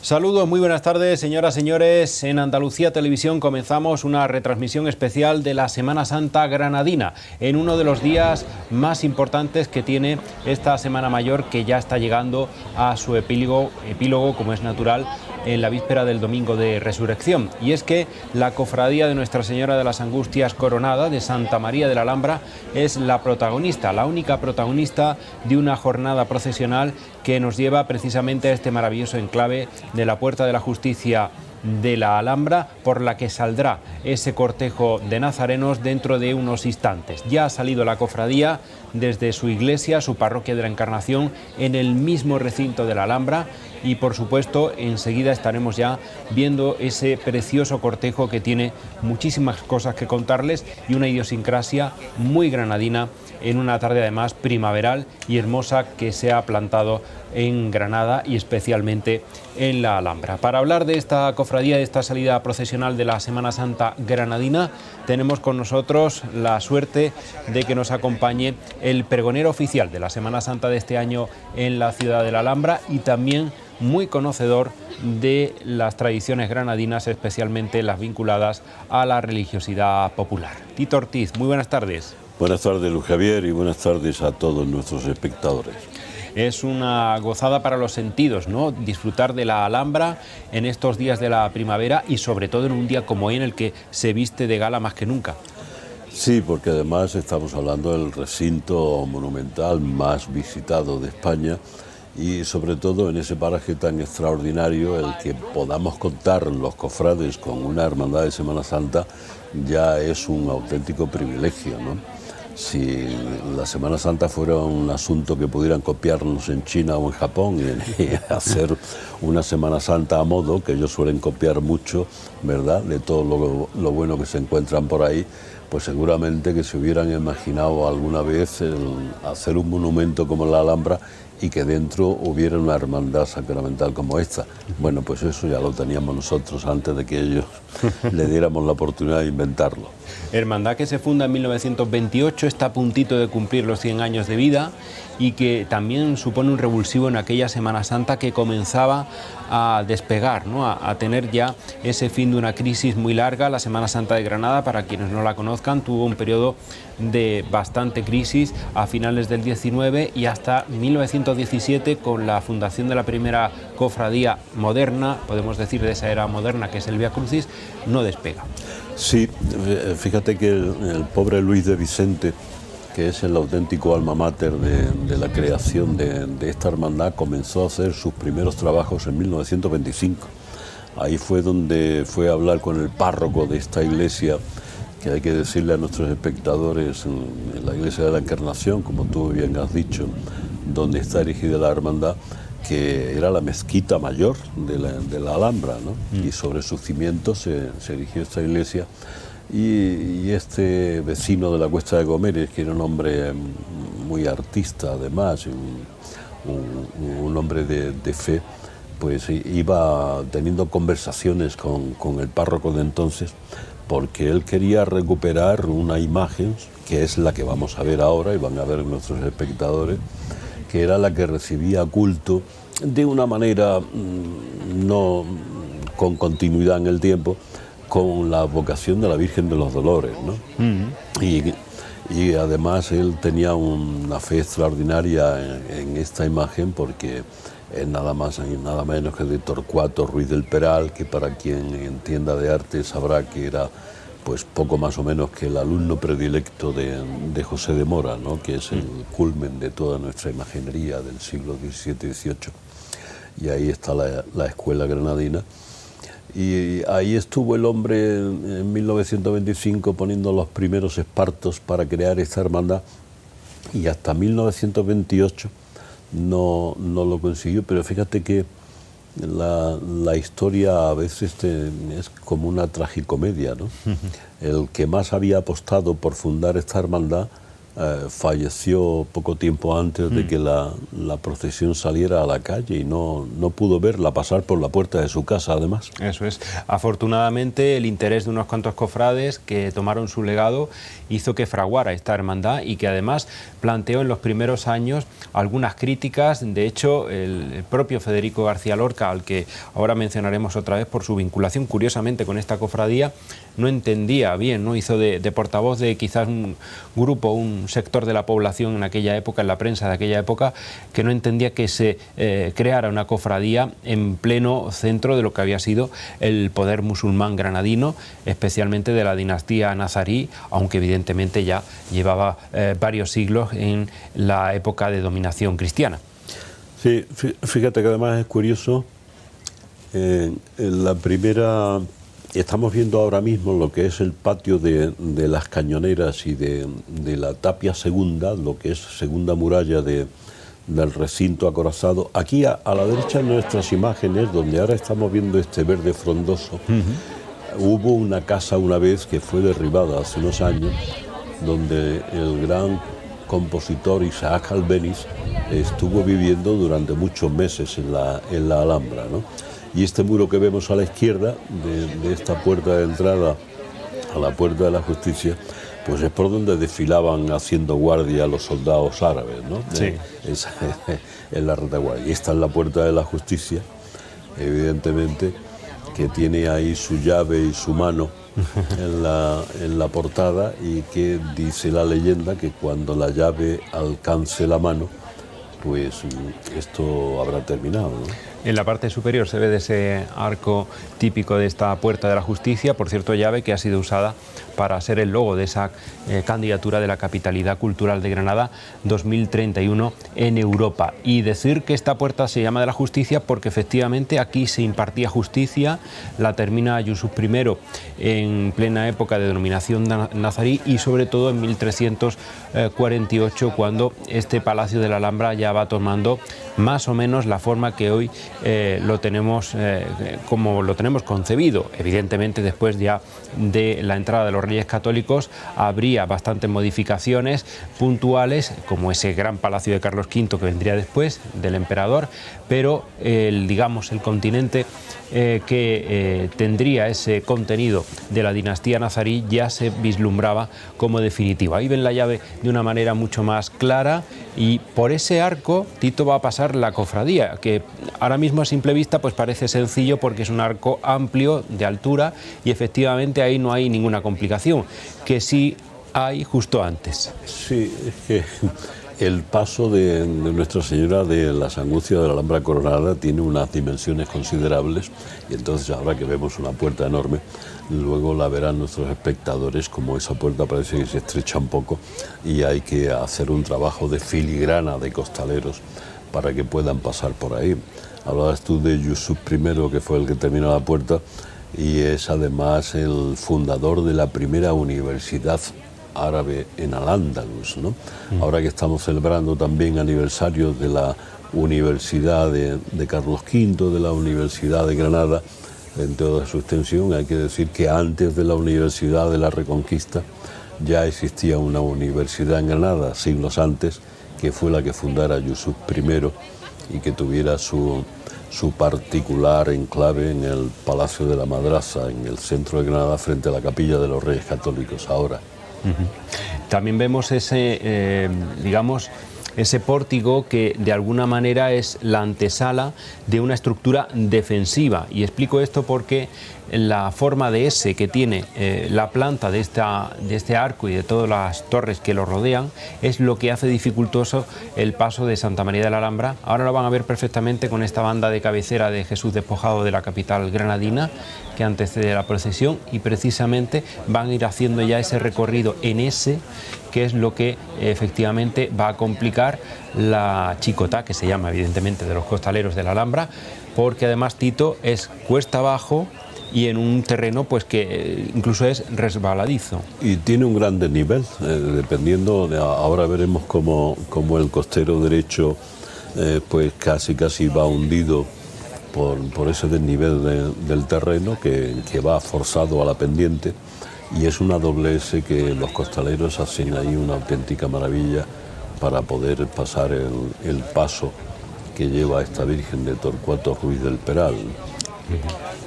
Saludos, muy buenas tardes, señoras, señores. En Andalucía Televisión comenzamos una retransmisión especial de la Semana Santa granadina, en uno de los días más importantes que tiene esta Semana Mayor, que ya está llegando a su epílogo, como es natural, en la víspera del Domingo de Resurrección. Y es que la cofradía de Nuestra Señora de las Angustias Coronada de Santa María de la Alhambra es la protagonista, la única protagonista de una jornada procesional que nos lleva precisamente a este maravilloso enclave de la Puerta de la Justicia de la Alhambra, por la que saldrá ese cortejo de nazarenos dentro de unos instantes. Ya ha salido la cofradía desde su iglesia, su parroquia de la Encarnación, en el mismo recinto de la Alhambra, y por supuesto enseguida estaremos ya viendo ese precioso cortejo que tiene muchísimas cosas que contarles y una idiosincrasia muy granadina, en una tarde además primaveral y hermosa que se ha plantado en Granada y especialmente en la Alhambra. Para hablar de esta cofradía, de esta salida procesional de la Semana Santa granadina, tenemos con nosotros la suerte de que nos acompañe el pregonero oficial de la Semana Santa de este año en la ciudad de la Alhambra y también muy conocedor de las tradiciones granadinas, especialmente las vinculadas a la religiosidad popular. Tito Ortiz, muy buenas tardes. Buenas tardes, Luis Javier, y buenas tardes a todos nuestros espectadores. Es una gozada para los sentidos, ¿no?, disfrutar de la Alhambra en estos días de la primavera y sobre todo en un día como hoy en el que se viste de gala más que nunca. Sí, porque además estamos hablando del recinto monumental más visitado de España y sobre todo en ese paraje tan extraordinario, el que podamos contar los cofrades con una hermandad de Semana Santa ya es un auténtico privilegio, ¿no? Si la Semana Santa fuera un asunto que pudieran copiarnos en China o en Japón y hacer una Semana Santa a modo, que ellos suelen copiar mucho, ¿verdad?, de todo lo bueno que se encuentran por ahí, pues seguramente que se hubieran imaginado alguna vez hacer un monumento como la Alhambra y que dentro hubiera una hermandad sacramental como esta. Bueno, pues eso ya lo teníamos nosotros antes de que ellos le diéramos la oportunidad de inventarlo. Hermandad que se funda en 1928, está a puntito de cumplir los 100 años de vida y que también supone un revulsivo en aquella Semana Santa que comenzaba a despegar, ¿no?, a tener ya ese fin de una crisis muy larga. La Semana Santa de Granada, para quienes no la conozcan, tuvo un periodo de bastante crisis a finales del 19 y hasta 1917, con la fundación de la primera cofradía moderna, podemos decir de esa era moderna, que es el Vía Crucis, no despega. Sí, fíjate que el pobre Luis de Vicente, que es el auténtico alma mater de la creación de esta hermandad, comenzó a hacer sus primeros trabajos en 1925. Ahí fue donde fue a hablar con el párroco de esta iglesia, que hay que decirle a nuestros espectadores, en la iglesia de la Encarnación, como tú bien has dicho, donde está erigida la hermandad, que era la mezquita mayor de la Alhambra, ¿no? Y sobre sus cimientos se erigió esta iglesia. Y este vecino de la Cuesta de Gómez, que era un hombre muy artista además, un hombre de fe, pues iba teniendo conversaciones con el párroco de entonces, porque él quería recuperar una imagen, que es la que vamos a ver ahora y van a ver nuestros espectadores, que era la que recibía culto de una manera no con continuidad en el tiempo, con la vocación de la Virgen de los Dolores, ¿no? Y además él tenía una fe extraordinaria en esta imagen, porque es nada más y nada menos que de Torcuato Ruiz del Peral, que para quien entienda de arte sabrá que era pues poco más o menos que el alumno predilecto de José de Mora, ¿no?, que es el culmen de toda nuestra imaginería del siglo XVII y XVIII. Y ahí está la escuela granadina. Y ahí estuvo el hombre en 1925 poniendo los primeros espartos para crear esta hermandad, y hasta 1928 no lo consiguió. Pero fíjate que la historia a veces es como una tragicomedia, ¿no? El que más había apostado por fundar esta hermandad falleció poco tiempo antes de que la procesión saliera a la calle y no pudo verla pasar por la puerta de su casa, además. Eso es. Afortunadamente, el interés de unos cuantos cofrades que tomaron su legado hizo que fraguara esta hermandad y que además planteó en los primeros años algunas críticas. De hecho, el propio Federico García Lorca, al que ahora mencionaremos otra vez por su vinculación curiosamente con esta cofradía, no entendía bien, ¿no? Hizo de portavoz de quizás un grupo, un sector de la población en aquella época, en la prensa de aquella época, que no entendía que se creara una cofradía en pleno centro de lo que había sido el poder musulmán granadino, especialmente de la dinastía nazarí, aunque evidentemente ya llevaba varios siglos en la época de dominación cristiana. Sí, fíjate que además es curioso, en la primera... Estamos viendo ahora mismo lo que es el patio de las Cañoneras y de la Tapia Segunda, lo que es segunda muralla del recinto acorazado. Aquí a la derecha en nuestras imágenes, donde ahora estamos viendo este verde frondoso, hubo una casa una vez que fue derribada hace unos años, donde el gran compositor Isaac Albéniz estuvo viviendo durante muchos meses en la Alhambra, ¿no? Y este muro que vemos a la izquierda de esta puerta de entrada a la Puerta de la Justicia, pues es por donde desfilaban haciendo guardia los soldados árabes, ¿no? Sí. En la retaguardia. Y esta es la Puerta de la Justicia, evidentemente, que tiene ahí su llave y su mano en la portada, y que dice la leyenda que cuando la llave alcance la mano, pues esto habrá terminado, ¿no? En la parte superior se ve de ese arco típico de esta Puerta de la Justicia, por cierto, llave que ha sido usada para ser el logo de esa candidatura de la Capitalidad Cultural de Granada 2031 en Europa. Y decir que esta puerta se llama de la Justicia porque efectivamente aquí se impartía justicia, la termina Yusuf I en plena época de dominación nazarí y sobre todo en 1348, cuando este Palacio de la Alhambra ya va tomando más o menos la forma que hoy lo tenemos como lo tenemos concebido. Evidentemente, después ya de la entrada de los Reyes Católicos habría bastantes modificaciones puntuales, como ese gran palacio de Carlos V que vendría después del emperador, pero digamos el continente que tendría ese contenido de la dinastía nazarí ya se vislumbraba como definitivo. Ahí ven la llave de una manera mucho más clara, y por ese arco Tito va a pasar la cofradía, que ahora mismo a simple vista pues parece sencillo porque es un arco amplio de altura y efectivamente ahí no hay ninguna complicación, que sí hay justo antes. Sí, es que el paso de Nuestra Señora de las Angustias de la Alhambra Coronada tiene unas dimensiones considerables, y entonces ahora que vemos una puerta enorme, luego la verán nuestros espectadores como esa puerta parece que se estrecha un poco y hay que hacer un trabajo de filigrana de costaleros para que puedan pasar por ahí. Hablabas tú de Yusuf I, que fue el que terminó la puerta, y es además el fundador de la primera universidad árabe en Al-Ándalus, ¿no? Ahora que estamos celebrando también aniversarios de la Universidad de Carlos V, de la Universidad de Granada, en toda su extensión, hay que decir que antes de la Universidad de la Reconquista ya existía una universidad en Granada, siglos antes, que fue la que fundara Yusuf I y que tuviera su particular enclave en el Palacio de la Madrasa, en el centro de Granada, frente a la Capilla de los Reyes Católicos ahora. También vemos ese, digamos, ese pórtico que de alguna manera es la antesala de una estructura defensiva, y explico esto porque la forma de S que tiene la planta de este arco y de todas las torres que lo rodean es lo que hace dificultoso el paso de Santa María de la Alhambra. Ahora lo van a ver perfectamente con esta banda de cabecera de Jesús despojado de la capital granadina que antecede la procesión, y precisamente van a ir haciendo ya ese recorrido en S, que es lo que efectivamente va a complicar la chicotá, que se llama evidentemente de los costaleros de la Alhambra, porque además Tito es cuesta abajo y en un terreno pues que incluso es resbaladizo. Y tiene un gran desnivel, dependiendo, ahora veremos cómo el costero derecho pues casi va hundido por ese desnivel del terreno que va forzado a la pendiente, y es una doble S que los costaleros hacen ahí una auténtica maravilla para poder pasar el paso que lleva a esta Virgen de Torcuato Ruiz del Peral.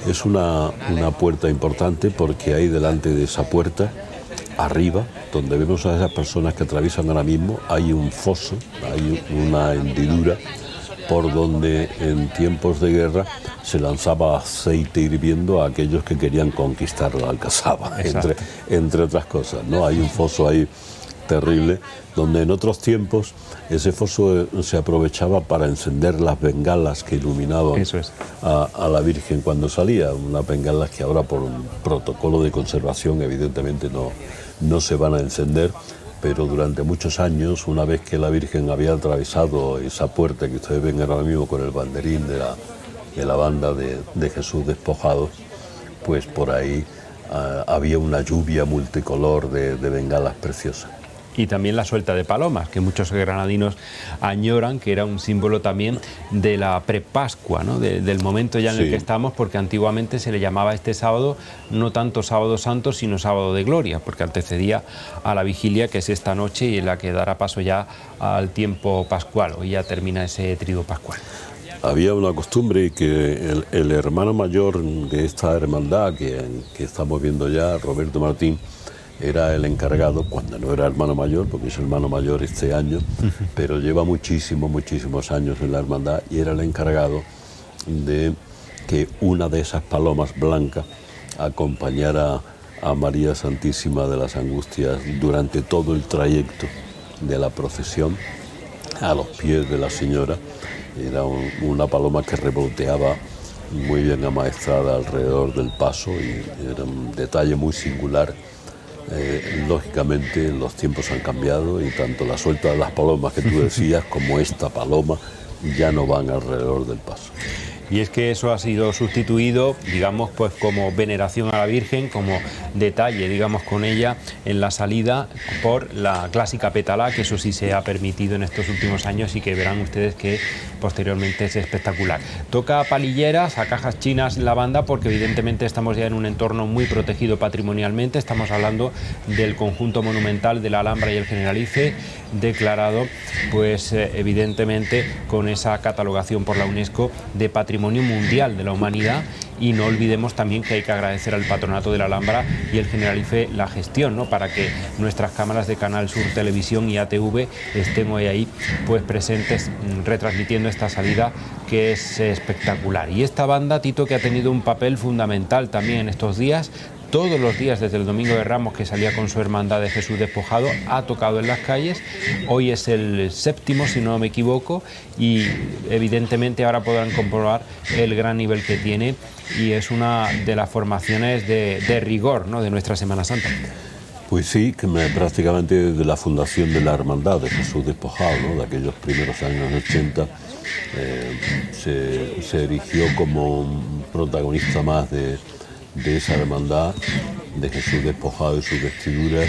Es una puerta importante porque ahí delante de esa puerta, arriba, donde vemos a esas personas que atraviesan ahora mismo, hay un foso, hay una hendidura por donde en tiempos de guerra se lanzaba aceite hirviendo a aquellos que querían conquistar la Alcazaba, entre otras cosas, ¿no? Hay un foso ahí terrible, donde en otros tiempos ese foso se aprovechaba para encender las bengalas que iluminaban a la Virgen cuando salía, unas bengalas que ahora por un protocolo de conservación evidentemente no se van a encender, pero durante muchos años, una vez que la Virgen había atravesado esa puerta que ustedes ven ahora mismo con el banderín de la banda de Jesús Despojado, pues por ahí había una lluvia multicolor de bengalas preciosas. Y también la suelta de palomas, que muchos granadinos añoran, que era un símbolo también de la prepascua, ¿no? Del momento ya en el que estamos, porque antiguamente se le llamaba este sábado no tanto sábado santo, sino sábado de gloria, porque antecedía a la vigilia, que es esta noche y en la que dará paso ya al tiempo pascual. Hoy ya termina ese tríodo pascual. Había una costumbre que el hermano mayor de esta hermandad que estamos viendo ya, Roberto Martín, era el encargado, cuando no era hermano mayor, porque es hermano mayor este año, pero lleva muchísimos años en la hermandad, y era el encargado de que una de esas palomas blancas acompañara a María Santísima de las Angustias durante todo el trayecto de la procesión a los pies de la Señora. Era una paloma que revoloteaba muy bien amaestrada alrededor del paso, y era un detalle muy singular. Lógicamente los tiempos han cambiado y tanto la suelta de las palomas que tú decías como esta paloma ya no van alrededor del paso. Y es que eso ha sido sustituido, digamos, pues como veneración a la Virgen, como detalle, digamos, con ella en la salida, por la clásica pétala, que eso sí se ha permitido en estos últimos años y que verán ustedes que posteriormente es espectacular. Toca palilleras, a cajas chinas la banda, porque evidentemente estamos ya en un entorno muy protegido patrimonialmente. Estamos hablando del conjunto monumental de la Alhambra y el Generalife, declarado pues evidentemente con esa catalogación por la UNESCO de Patrimonio Mundial de la Humanidad. Y no olvidemos también que hay que agradecer al Patronato de la Alhambra y el Generalife la gestión, ¿no?, para que nuestras cámaras de Canal Sur Televisión y ATV estén hoy ahí pues presentes, retransmitiendo esta salida que es espectacular. Y esta banda, Tito, que ha tenido un papel fundamental también en estos días. Todos los días, desde el Domingo de Ramos, que salía con su hermandad de Jesús Despojado, ha tocado en las calles. Hoy es el séptimo, si no me equivoco, y evidentemente ahora podrán comprobar el gran nivel que tiene, y es una de las formaciones de rigor, ¿no?, de nuestra Semana Santa. Pues sí, que prácticamente desde la fundación de la hermandad de Jesús Despojado, ¿no?, de aquellos primeros años 80, se erigió como un protagonista más de esa hermandad de Jesús Despojado y sus vestiduras,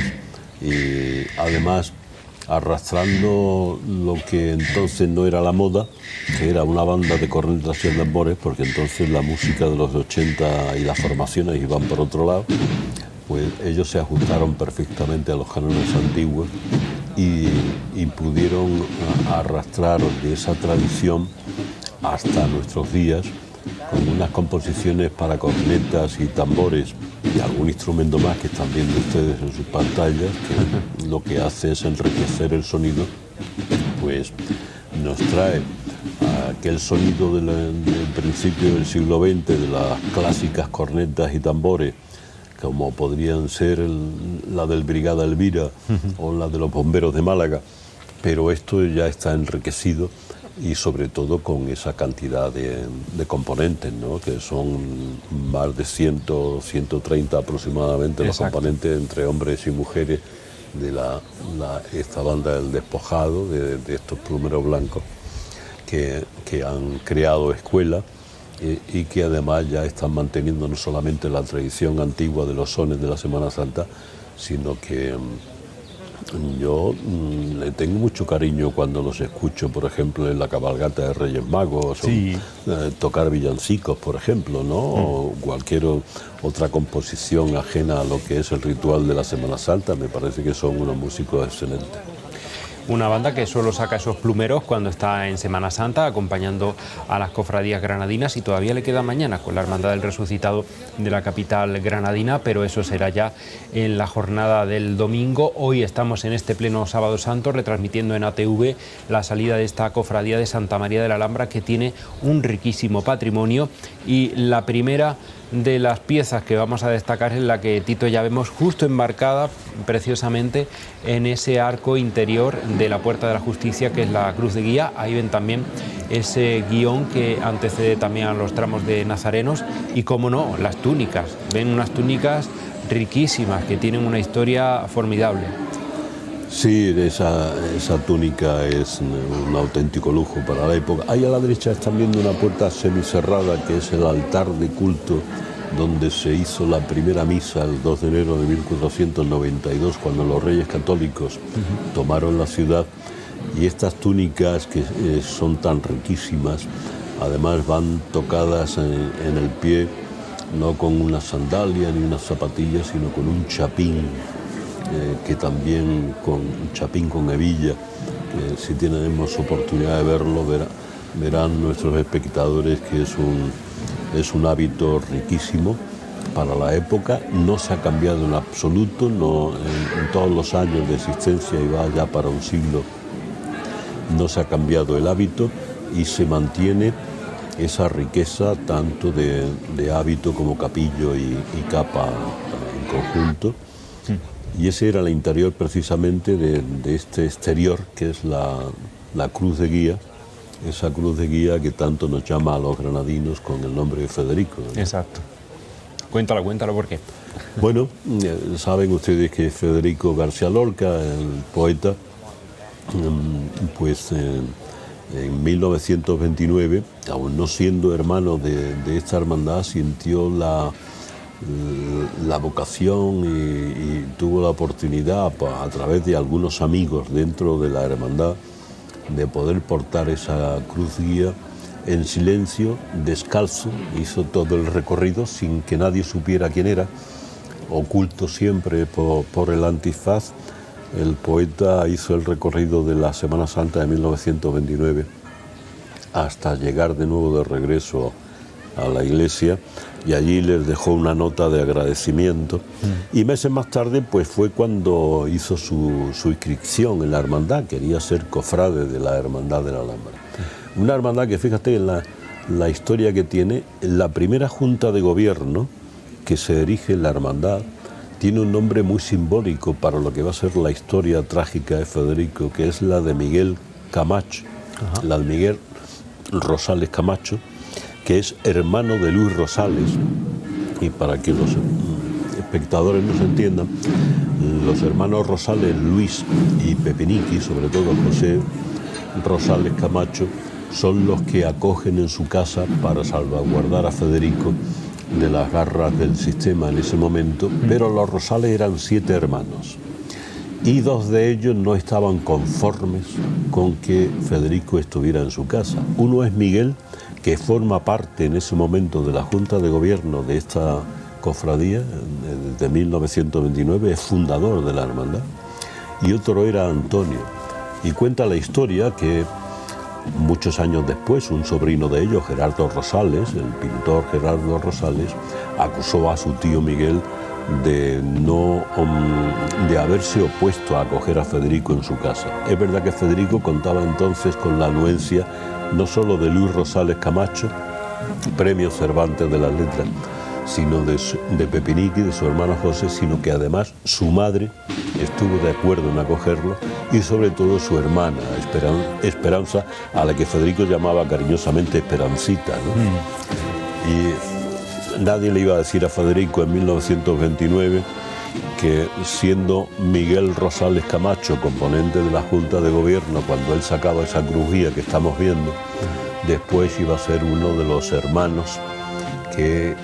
y además arrastrando lo que entonces no era la moda, que era una banda de cornetas y tambores, porque entonces la música de los 80 y las formaciones iban por otro lado. Pues ellos se ajustaron perfectamente a los cánones antiguos y pudieron arrastrar de esa tradición hasta nuestros días, con unas composiciones para cornetas y tambores y algún instrumento más que están viendo ustedes en sus pantallas, que lo que hace es enriquecer el sonido. Pues nos trae aquel sonido del principio del siglo XX, de las clásicas cornetas y tambores, como podrían ser la del Brigada Elvira o la de los Bomberos de Málaga, pero esto ya está enriquecido, y sobre todo con esa cantidad de componentes, ¿no?, que son más de 130 aproximadamente. Exacto. Los componentes entre hombres y mujeres de esta banda del Despojado, de estos plumeros blancos, que han creado escuela y que además ya están manteniendo no solamente la tradición antigua de los sones de la Semana Santa, sino que Yo le tengo mucho cariño cuando los escucho, por ejemplo, en la cabalgata de Reyes Magos, sí. o tocar villancicos, por ejemplo, ¿no? O cualquier otra composición ajena a lo que es el ritual de la Semana Santa. Me parece que son unos músicos excelentes. Una banda que solo saca esos plumeros cuando está en Semana Santa, acompañando a las cofradías granadinas, y todavía le queda mañana con la Hermandad del Resucitado de la capital granadina, pero eso será ya en la jornada del domingo. Hoy estamos en este pleno Sábado Santo retransmitiendo en ATV la salida de esta cofradía de Santa María de la Alhambra, que tiene un riquísimo patrimonio, y la primera de las piezas que vamos a destacar es la que, Tito, ya vemos justo embarcada preciosamente en ese arco interior de la Puerta de la Justicia, que es la cruz de guía. Ahí ven también ese guión que antecede también a los tramos de nazarenos, y, como no, las túnicas. Ven unas túnicas riquísimas que tienen una historia formidable. Sí, esa túnica es un auténtico lujo para la época. Ahí a la derecha están viendo una puerta semicerrada, que es el altar de culto donde se hizo la primera misa el 2 de enero de 1492, cuando los reyes católicos tomaron la ciudad. Y estas túnicas, que son tan riquísimas, además van tocadas en el pie, no con una sandalia ni unas zapatillas, sino con un chapín, que también con un chapín con hebilla. Si tenemos oportunidad de verlo, verán nuestros espectadores que es un hábito riquísimo para la época. No se ha cambiado en absoluto, no, en todos los años de existencia, y va ya para un siglo, no se ha cambiado el hábito, y se mantiene esa riqueza tanto de hábito como capillo y capa en conjunto. Y ese era el interior precisamente de este exterior, que es la cruz de guía, esa cruz de guía que tanto nos llama a los granadinos con el nombre de Federico, ¿no? Exacto. Cuéntalo, ¿por qué? Bueno, saben ustedes que Federico García Lorca, el poeta, pues en 1929, aún no siendo hermano de esta hermandad, sintió la vocación y tuvo la oportunidad, a través de algunos amigos dentro de la hermandad, de poder portar esa cruz guía en silencio, descalzo. Hizo todo el recorrido sin que nadie supiera quién era, oculto siempre por el antifaz. El poeta hizo el recorrido de la Semana Santa de 1929 hasta llegar de nuevo de regreso a la iglesia, y allí les dejó una nota de agradecimiento. Y meses más tarde pues fue cuando hizo su inscripción en la hermandad. Quería ser cofrade de la Hermandad de la Alhambra. Una hermandad que, fíjate en la historia que tiene, la primera junta de gobierno que se erige en la hermandad tiene un nombre muy simbólico para lo que va a ser la historia trágica de Federico, que es la de Miguel Camacho. Ajá. La de Miguel Rosales Camacho, que es hermano de Luis Rosales. Y para que los espectadores nos entiendan, los hermanos Rosales, Luis y Pepiniqui, sobre todo José Rosales Camacho, son los que acogen en su casa para salvaguardar a Federico de las garras del sistema en ese momento. Pero los Rosales eran 7 hermanos, y 2 de ellos no estaban conformes con que Federico estuviera en su casa. Uno es Miguel, que forma parte en ese momento de la Junta de Gobierno de esta cofradía desde 1929, es fundador de la hermandad, y otro era Antonio. Y cuenta la historia que muchos años después, un sobrino de ellos, Gerardo Rosales, el pintor Gerardo Rosales, acusó a su tío Miguel de haberse opuesto a acoger a Federico en su casa. Es verdad que Federico contaba entonces con la anuencia no solo de Luis Rosales Camacho, premio Cervantes de las Letras, sino de Pepiniqui, de su hermano José, sino que además su madre estuvo de acuerdo en acogerlo, y sobre todo su hermana Esperanza, a la que Federico llamaba cariñosamente Esperancita, ¿no? Y nadie le iba a decir a Federico en 1929 que, siendo Miguel Rosales Camacho componente de la Junta de Gobierno cuando él sacaba esa cruz guía que estamos viendo, después iba a ser uno de los hermanos que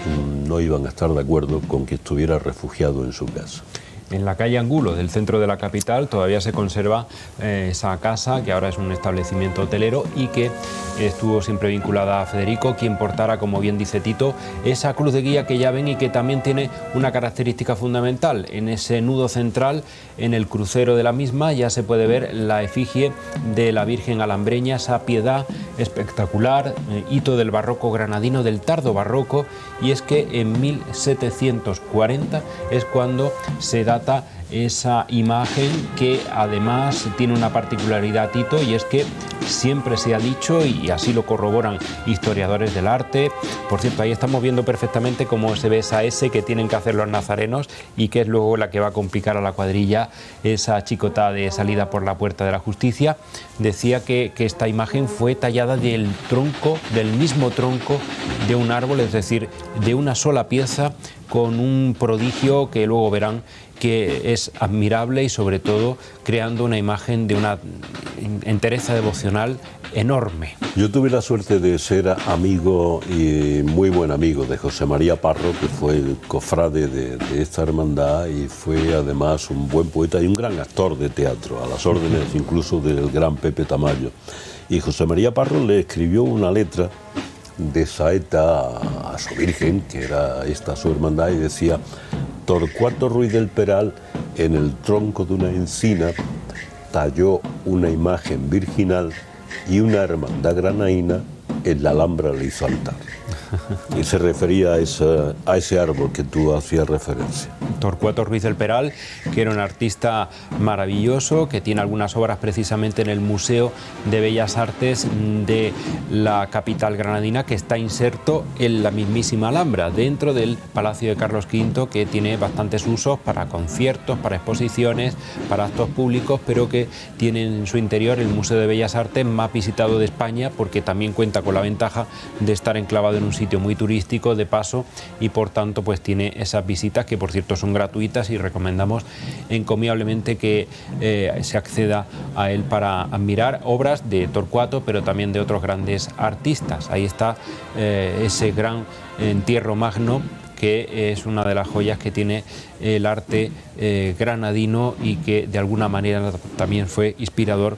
no iban a estar de acuerdo con que estuviera refugiado en su casa. En la calle Angulo del centro de la capital todavía se conserva esa casa, que ahora es un establecimiento hotelero y que estuvo siempre vinculada a Federico, quien portara, como bien dice Tito, esa cruz de guía que ya ven y que también tiene una característica fundamental. En ese nudo central, en el crucero de la misma, ya se puede ver la efigie de la Virgen Alhambreña, esa piedad espectacular, hito del barroco granadino, del tardo barroco, y es que en 1740 es cuando se data esa imagen, que además tiene una particularidad, Tito, y es que siempre se ha dicho, y así lo corroboran historiadores del arte. Por cierto, ahí estamos viendo perfectamente cómo se ve esa S que tienen que hacer los nazarenos y que es luego la que va a complicar a la cuadrilla esa chicota de salida por la Puerta de la Justicia. Decía que esta imagen fue tallada del mismo tronco de un árbol, es decir, de una sola pieza, con un prodigio que luego verán que es admirable y sobre todo creando una imagen de una entereza devocional enorme. Yo tuve la suerte de ser amigo y muy buen amigo de José María Parro, que fue el cofrade de esta hermandad y fue además un buen poeta y un gran actor de teatro, a las órdenes incluso del gran Pepe Tamayo. Y José María Parro le escribió una letra de saeta a su Virgen, que era esta su hermandad, y decía: Torcuato Ruiz del Peral, en el tronco de una encina, talló una imagen virginal y una hermandad granaína en la Alhambra le hizo altar. Y se refería a ese árbol que tú hacías referencia. Torcuato Ruiz del Peral, que era un artista maravilloso, que tiene algunas obras precisamente en el Museo de Bellas Artes de la capital granadina, que está inserto en la mismísima Alhambra, dentro del Palacio de Carlos V, que tiene bastantes usos para conciertos, para exposiciones, para actos públicos, pero que tiene en su interior el Museo de Bellas Artes más visitado de España, porque también cuenta con la ventaja de estar enclavado en un sitio muy turístico de paso y por tanto pues tiene esas visitas que por cierto son gratuitas y recomendamos encomiablemente que se acceda a él para admirar obras de Torcuato, pero también de otros grandes artistas. Ahí está ese gran entierro magno, que es una de las joyas que tiene el arte granadino y que de alguna manera también fue inspirador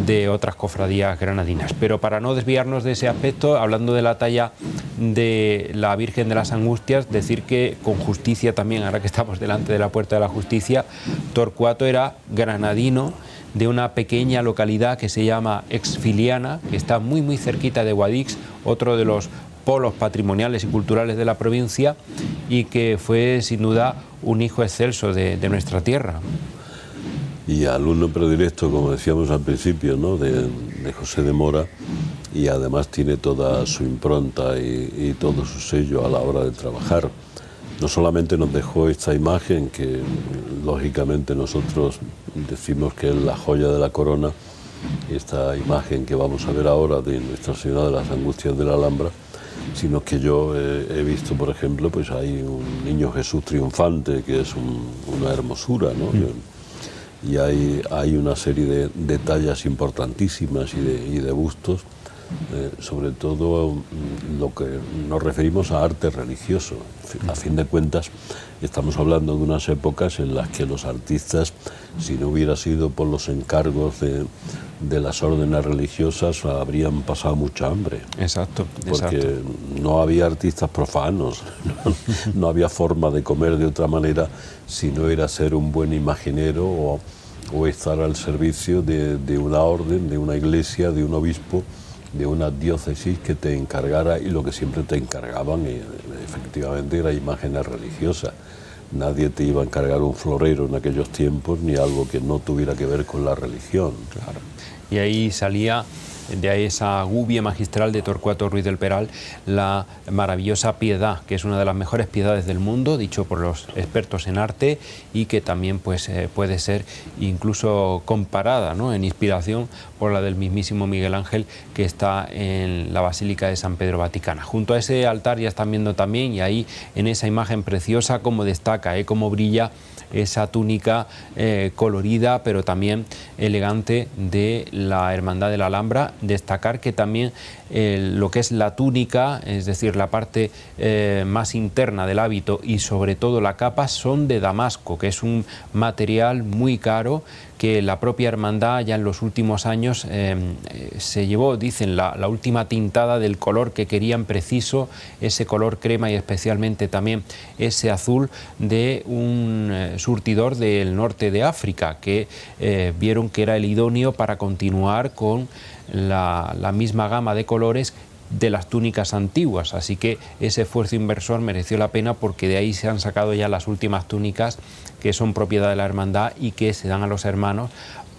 de otras cofradías granadinas. Pero para no desviarnos de ese aspecto, hablando de la talla de la Virgen de las Angustias, decir que con justicia también, ahora que estamos delante de la Puerta de la Justicia, Torcuato era granadino, de una pequeña localidad que se llama Exfiliana, que está muy cerquita de Guadix, otro de los polos patrimoniales y culturales de la provincia, y que fue sin duda un hijo excelso de nuestra tierra. Y alumno predilecto, como decíamos al principio, ¿no?, de José de Mora, y además tiene toda su impronta y todo su sello a la hora de trabajar. No solamente nos dejó esta imagen, que lógicamente nosotros decimos que es la joya de la corona, esta imagen que vamos a ver ahora de Nuestra Señora de las Angustias de la Alhambra, sino que yo he visto, por ejemplo, pues hay un Niño Jesús triunfante, que es una hermosura, ¿no? Y hay una serie de detalles importantísimas y de bustos, sobre todo lo que nos referimos a arte religioso. A fin de cuentas, estamos hablando de unas épocas en las que los artistas, si no hubiera sido por los encargos de las órdenes religiosas, habrían pasado mucha hambre. Exacto. Porque no había artistas profanos, no había forma de comer de otra manera si no era ser un buen imaginero o estar al servicio de una orden, de una iglesia, de un obispo, de una diócesis que te encargara, y lo que siempre te encargaban efectivamente era imágenes religiosas. Nadie te iba a encargar un florero en aquellos tiempos, ni algo que no tuviera que ver con la religión. Claro. Y ahí salía de esa gubia magistral de Torcuato Ruiz del Peral la maravillosa Piedad, que es una de las mejores piedades del mundo, dicho por los expertos en arte, y que también pues puede ser incluso comparada, ¿no?, en inspiración por la del mismísimo Miguel Ángel, que está en la Basílica de San Pedro Vaticana. Junto a ese altar ya están viendo también, y ahí en esa imagen preciosa, cómo destaca, cómo brilla esa túnica colorida pero también elegante de la Hermandad de la Alhambra, destacar que también lo que es la túnica, es decir, la parte más interna del hábito y sobre todo la capa, son de damasco, que es un material muy caro que la propia hermandad ya en los últimos años se llevó, dicen, la última tintada del color que querían preciso, ese color crema y especialmente también ese azul de un surtidor del norte de África, que vieron que era el idóneo para continuar con la misma gama de colores de las túnicas antiguas, así que ese esfuerzo inversor mereció la pena porque de ahí se han sacado ya las últimas túnicas que son propiedad de la hermandad y que se dan a los hermanos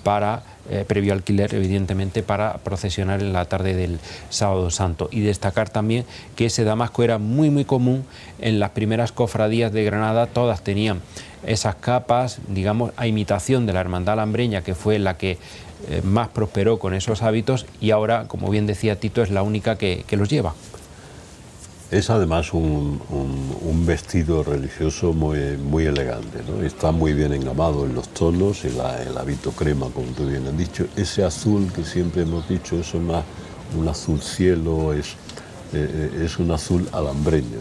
para, previo alquiler evidentemente, para procesionar en la tarde del Sábado Santo. Y destacar también que ese damasco era muy común en las primeras cofradías de Granada, todas tenían esas capas, digamos, a imitación de la hermandad alhambreña, que fue la que más prosperó con esos hábitos, y ahora, como bien decía Tito, es la única que los lleva. Es además un vestido religioso muy elegante, ¿no? Está muy bien engamado en los tonos, el hábito crema, como tú bien has dicho. Ese azul que siempre hemos dicho es un azul cielo, es un azul alhambreño.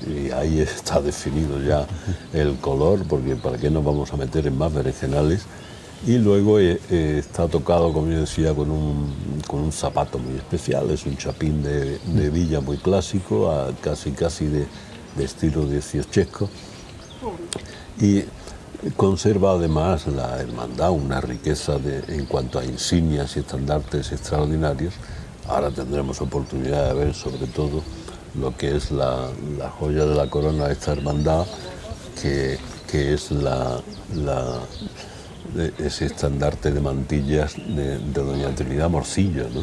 Y ahí está definido ya el color, porque para qué nos vamos a meter en más berenjenales. Y luego está tocado, como yo decía, con un zapato muy especial, es un chapín de villa muy clásico, casi de estilo dieciochesco, y conserva además la hermandad una riqueza en cuanto a insignias y estandartes extraordinarios. Ahora tendremos oportunidad de ver sobre todo lo que es la joya de la corona de esta hermandad, que es ese estandarte de mantillas de doña Trinidad Morcillo, ¿no?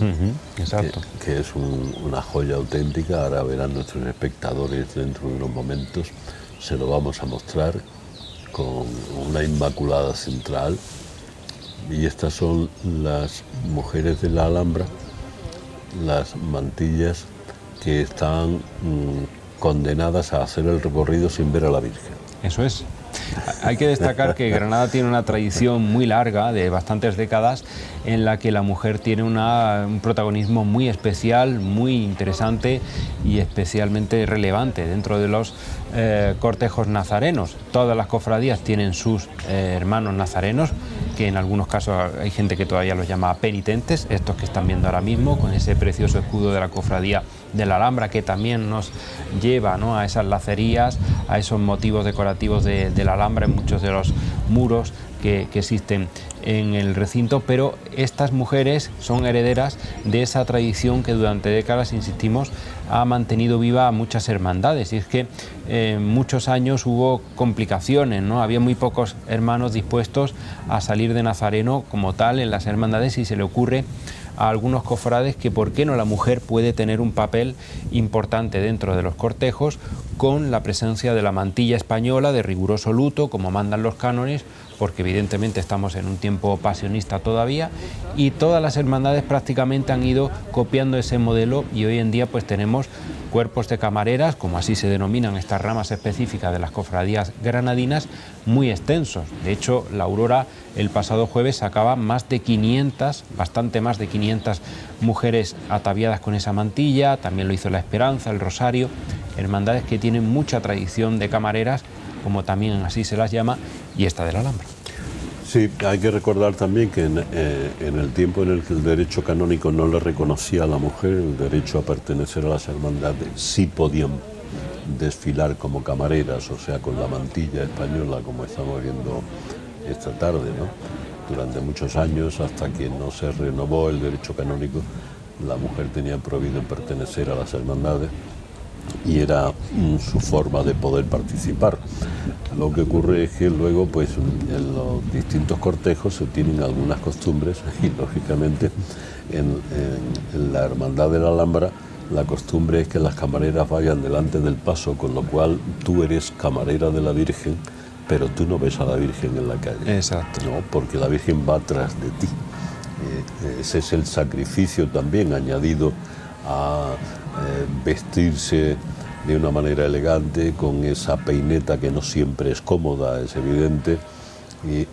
Exacto. Que es una joya auténtica. Ahora verán nuestros espectadores dentro de unos momentos, se lo vamos a mostrar con una Inmaculada central. Y estas son las mujeres de la Alhambra, las mantillas que están condenadas a hacer el recorrido sin ver a la Virgen. Eso es. Hay que destacar que Granada tiene una tradición muy larga, de bastantes décadas, en la que la mujer tiene un protagonismo muy especial, muy interesante y especialmente relevante dentro de los cortejos nazarenos. Todas las cofradías tienen sus hermanos nazarenos, que en algunos casos hay gente que todavía los llama penitentes, estos que están viendo ahora mismo, con ese precioso escudo de la cofradía de la Alhambra, que también nos lleva, ¿no?, a esas lacerías, a esos motivos decorativos de la Alhambra en muchos de los muros que existen en el recinto, pero estas mujeres son herederas de esa tradición que durante décadas, insistimos, ha mantenido viva a muchas hermandades, y es que muchos años hubo complicaciones, ¿no? Había muy pocos hermanos dispuestos a salir de nazareno como tal en las hermandades, y se le ocurre a algunos cofrades que por qué no la mujer puede tener un papel importante dentro de los cortejos, con la presencia de la mantilla española de riguroso luto, como mandan los cánones, porque evidentemente estamos en un tiempo pasionista todavía, y todas las hermandades prácticamente han ido copiando ese modelo, y hoy en día pues tenemos cuerpos de camareras, como así se denominan estas ramas específicas de las cofradías granadinas, muy extensos. De hecho, la Aurora el pasado jueves sacaba más de 500, bastante más de 500 mujeres ataviadas con esa mantilla, también lo hizo la Esperanza, el Rosario, hermandades que tienen mucha tradición de camareras, como también así se las llama, y esta de la Alhambra. Sí, hay que recordar también que en el tiempo en el que el derecho canónico no le reconocía a la mujer el derecho a pertenecer a las hermandades, sí podían desfilar como camareras, o sea, con la mantilla española, como estamos viendo esta tarde, ¿no? Durante muchos años, hasta que no se renovó el derecho canónico, la mujer tenía prohibido pertenecer a las hermandades, y era su forma de poder participar. Lo que ocurre es que luego, pues, en los distintos cortejos se tienen algunas costumbres, y lógicamente en la hermandad de la Alhambra la costumbre es que las camareras vayan delante del paso, con lo cual tú eres camarera de la Virgen, pero tú no ves a la Virgen en la calle. Exacto. No, porque la Virgen va tras de ti. Ese es el sacrificio también añadido a vestirse de una manera elegante, con esa peineta que no siempre es cómoda, es evidente,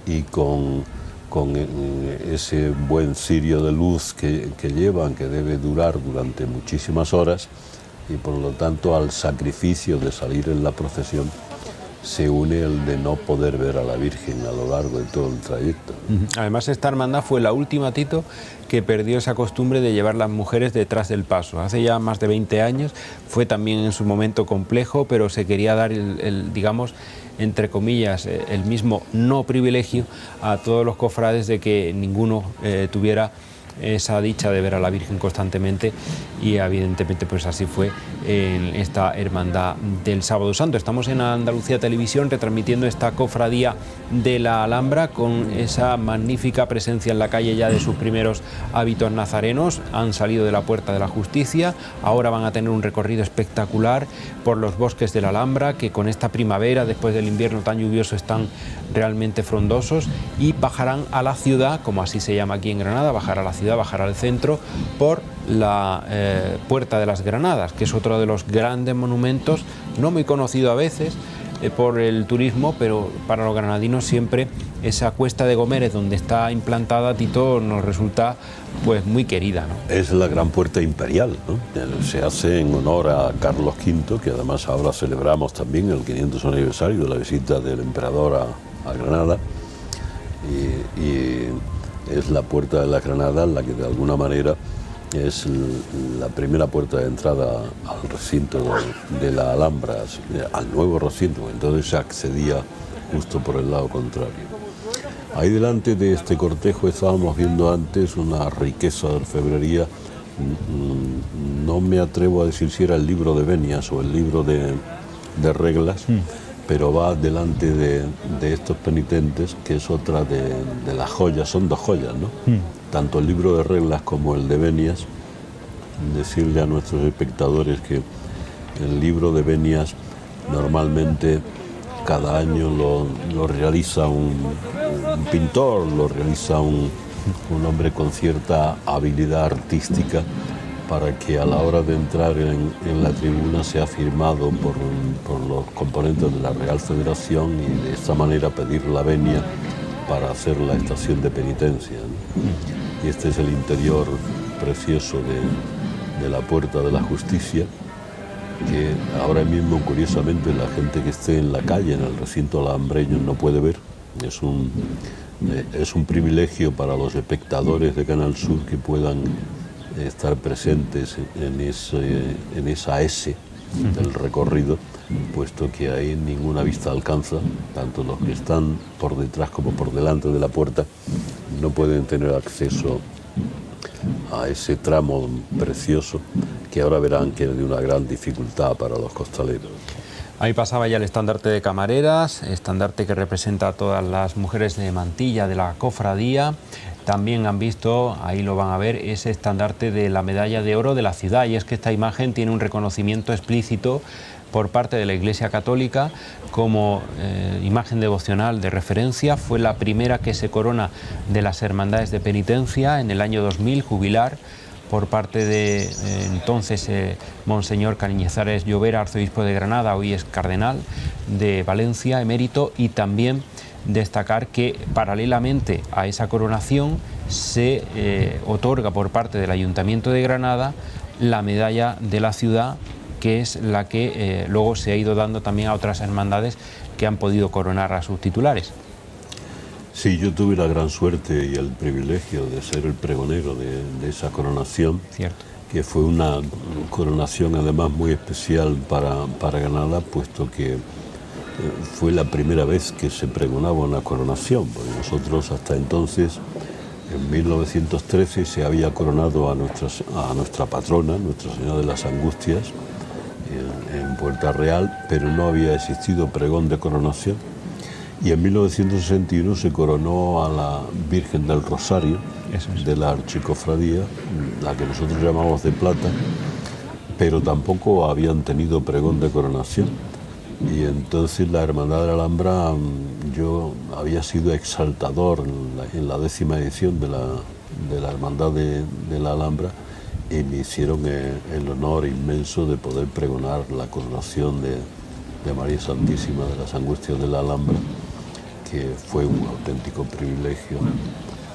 y con con ese buen cirio de luz que llevan, que debe durar durante muchísimas horas, y por lo tanto al sacrificio de salir en la procesión se une el de no poder ver a la Virgen a lo largo de todo el trayecto. Además, esta hermandad fue la última, Tito, que perdió esa costumbre de llevar las mujeres detrás del paso. Hace ya más de 20 años, fue también en su momento complejo, pero se quería dar digamos, entre comillas, el mismo no privilegio a todos los cofrades de que ninguno tuviera esa dicha de ver a la Virgen constantemente, y evidentemente pues así fue en esta hermandad del Sábado Santo. Estamos en Andalucía Televisión retransmitiendo esta cofradía de la Alhambra con esa magnífica presencia en la calle ya de sus primeros hábitos nazarenos. Han salido de la Puerta de la Justicia, ahora van a tener un recorrido espectacular por los bosques de la Alhambra, que con esta primavera, después del invierno tan lluvioso, están realmente frondosos, y bajarán a la ciudad, como así se llama aquí en Granada, bajar a la ciudad, bajar al centro por la Puerta de las Granadas, que es otro de los grandes monumentos, no muy conocido a veces por el turismo, pero para los granadinos siempre esa Cuesta de Gómez donde está implantada, Tito, nos resulta pues muy querida, ¿no? Es la gran puerta imperial, ¿no? Se hace en honor a Carlos V, que además ahora celebramos también el 500 aniversario de la visita del emperador a Granada, y es la Puerta de la Granada la que de alguna manera es la primera puerta de entrada al recinto de la Alhambra, al nuevo recinto. Entonces se accedía justo por el lado contrario. Ahí delante de este cortejo estábamos viendo antes una riqueza de orfebrería. No me atrevo a decir si era el libro de venias o el libro de reglas, pero va delante de estos penitentes, que es otra de las joyas. Son dos joyas, ¿no? Tanto el libro de reglas como el de venias. Decirle a nuestros espectadores que el libro de venias normalmente cada año lo realiza un pintor, lo realiza un hombre con cierta habilidad artística, para que a la hora de entrar en la tribuna sea firmado por los componentes de la Real Federación, y de esta manera pedir la venia para hacer la estación de penitencia, ¿no? Y este es el interior precioso de la Puerta de la Justicia, que ahora mismo, curiosamente, la gente que esté en la calle, en el recinto alhambreño, no puede ver. Es un privilegio para los espectadores de Canal Sur que puedan estar presentes en esa S del recorrido, puesto que ahí ninguna vista alcanza. Tanto los que están por detrás como por delante de la puerta no pueden tener acceso a ese tramo precioso, que ahora verán que es de una gran dificultad para los costaleros. Ahí pasaba ya el estandarte de camareras, estandarte que representa a todas las mujeres de mantilla de la cofradía. También han visto, ahí lo van a ver, ese estandarte de la medalla de oro de la ciudad, y es que esta imagen tiene un reconocimiento explícito por parte de la Iglesia Católica como imagen devocional de referencia. Fue la primera que se corona de las hermandades de penitencia en el año 2000, jubilar, por parte de entonces Monseñor Cañizares Llovera, arzobispo de Granada, hoy es cardenal de Valencia, emérito. Y también destacar que paralelamente a esa coronación se otorga por parte del Ayuntamiento de Granada la medalla de la ciudad, que es la que luego se ha ido dando también a otras hermandades que han podido coronar a sus titulares. Sí, yo tuve la gran suerte y el privilegio de ser el pregonero de esa coronación. Cierto. Que fue una coronación además muy especial para Granada, puesto que fue la primera vez que se pregonaba una coronación, porque nosotros hasta entonces, en 1913, se había coronado a nuestra patrona, Nuestra Señora de las Angustias, en Puerta Real, pero no había existido pregón de coronación. Y en 1961 se coronó a la Virgen del Rosario, de la Archicofradía, la que nosotros llamamos de plata, pero tampoco habían tenido pregón de coronación. Y entonces la Hermandad de la Alhambra, yo había sido exaltador en la 10ª edición de la Hermandad de la Alhambra, y me hicieron el honor inmenso de poder pregonar la coronación de María Santísima de las Angustias de la Alhambra, que fue un auténtico privilegio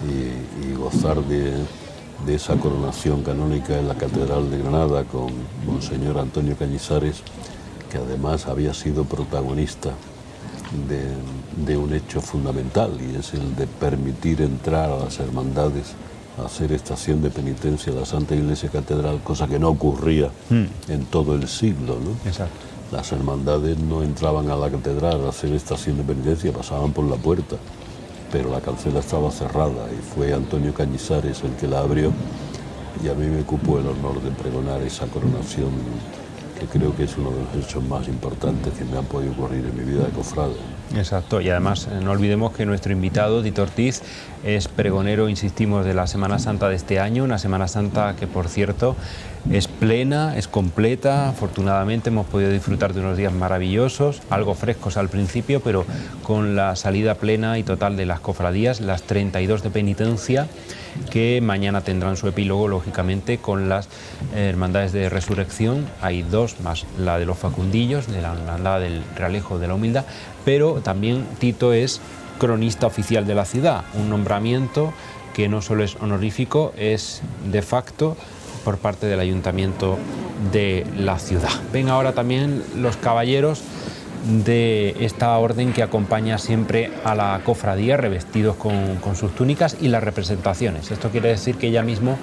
y gozar de esa coronación canónica en la Catedral de Granada con Monseñor Antonio Cañizares, que además había sido protagonista de un hecho fundamental, y es el de permitir entrar a las hermandades a hacer estación de penitencia a la Santa Iglesia Catedral, cosa que no ocurría en todo el siglo, ¿no? Exacto. Las hermandades no entraban a la catedral a hacer estación de penitencia, pasaban por la puerta, pero la cancela estaba cerrada y fue Antonio Cañizares el que la abrió, y a mí me cupo el honor de pregonar esa coronación, que creo que es uno de los hechos más importantes que me han podido ocurrir en mi vida de cofrade. Exacto, y además no olvidemos que nuestro invitado, Tito Ortiz, es pregonero, insistimos, de la Semana Santa de este año, una Semana Santa que, por cierto, es plena, es completa. Afortunadamente hemos podido disfrutar de unos días maravillosos, algo frescos al principio, pero con la salida plena y total de las cofradías, las 32 de penitencia, que mañana tendrán su epílogo, lógicamente, con las hermandades de resurrección. Hay dos, más la de los Facundillos, de la Hermandad del Realejo de la Humildad, pero también Tito es cronista oficial de la ciudad, un nombramiento que no solo es honorífico, es de facto por parte del Ayuntamiento de la ciudad. Ven ahora también los caballeros de esta orden que acompaña siempre a la cofradía, revestidos con sus túnicas, y las representaciones. Esto quiere decir que ya mismo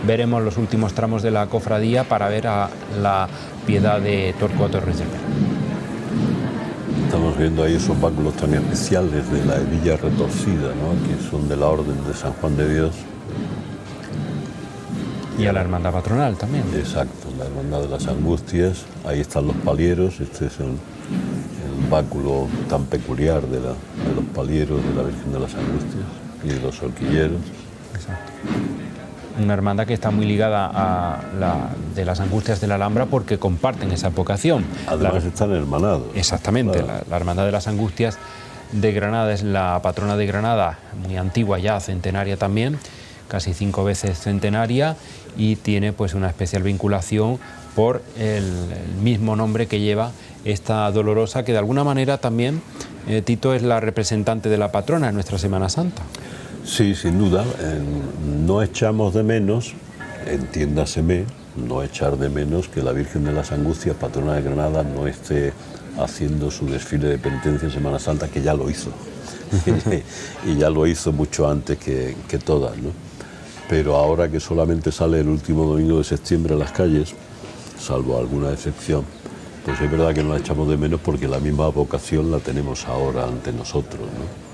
veremos los últimos tramos de la cofradía para ver a la Piedad de Torcuato Ruiz del Pino. Estamos viendo ahí esos báculos tan especiales de la hebilla retorcida, ¿no?, que son de la Orden de San Juan de Dios. Y a la hermandad patronal también. Exacto, la Hermandad de las Angustias. Ahí están los palieros. Este es el báculo tan peculiar de los palieros de la Virgen de las Angustias y de los horquilleros. Exacto. Una hermandad que está muy ligada a la de las Angustias de la Alhambra, porque comparten esa vocación. Además están hermanados. Exactamente, claro. La hermandad de las Angustias de Granada es la patrona de Granada, muy antigua ya, centenaria también, casi 5 veces centenaria, y tiene pues una especial vinculación por el mismo nombre que lleva esta dolorosa, que de alguna manera también, Tito, es la representante de la patrona en nuestra Semana Santa. Sí, sin duda. No echamos de menos, entiéndaseme, no echar de menos que la Virgen de las Angustias, patrona de Granada, no esté haciendo su desfile de penitencia en Semana Santa, que ya lo hizo. Y ya lo hizo mucho antes que todas, ¿no? Pero ahora que solamente sale el último domingo de septiembre a las calles, salvo alguna excepción, pues es verdad que no la echamos de menos, porque la misma vocación la tenemos ahora ante nosotros, ¿no?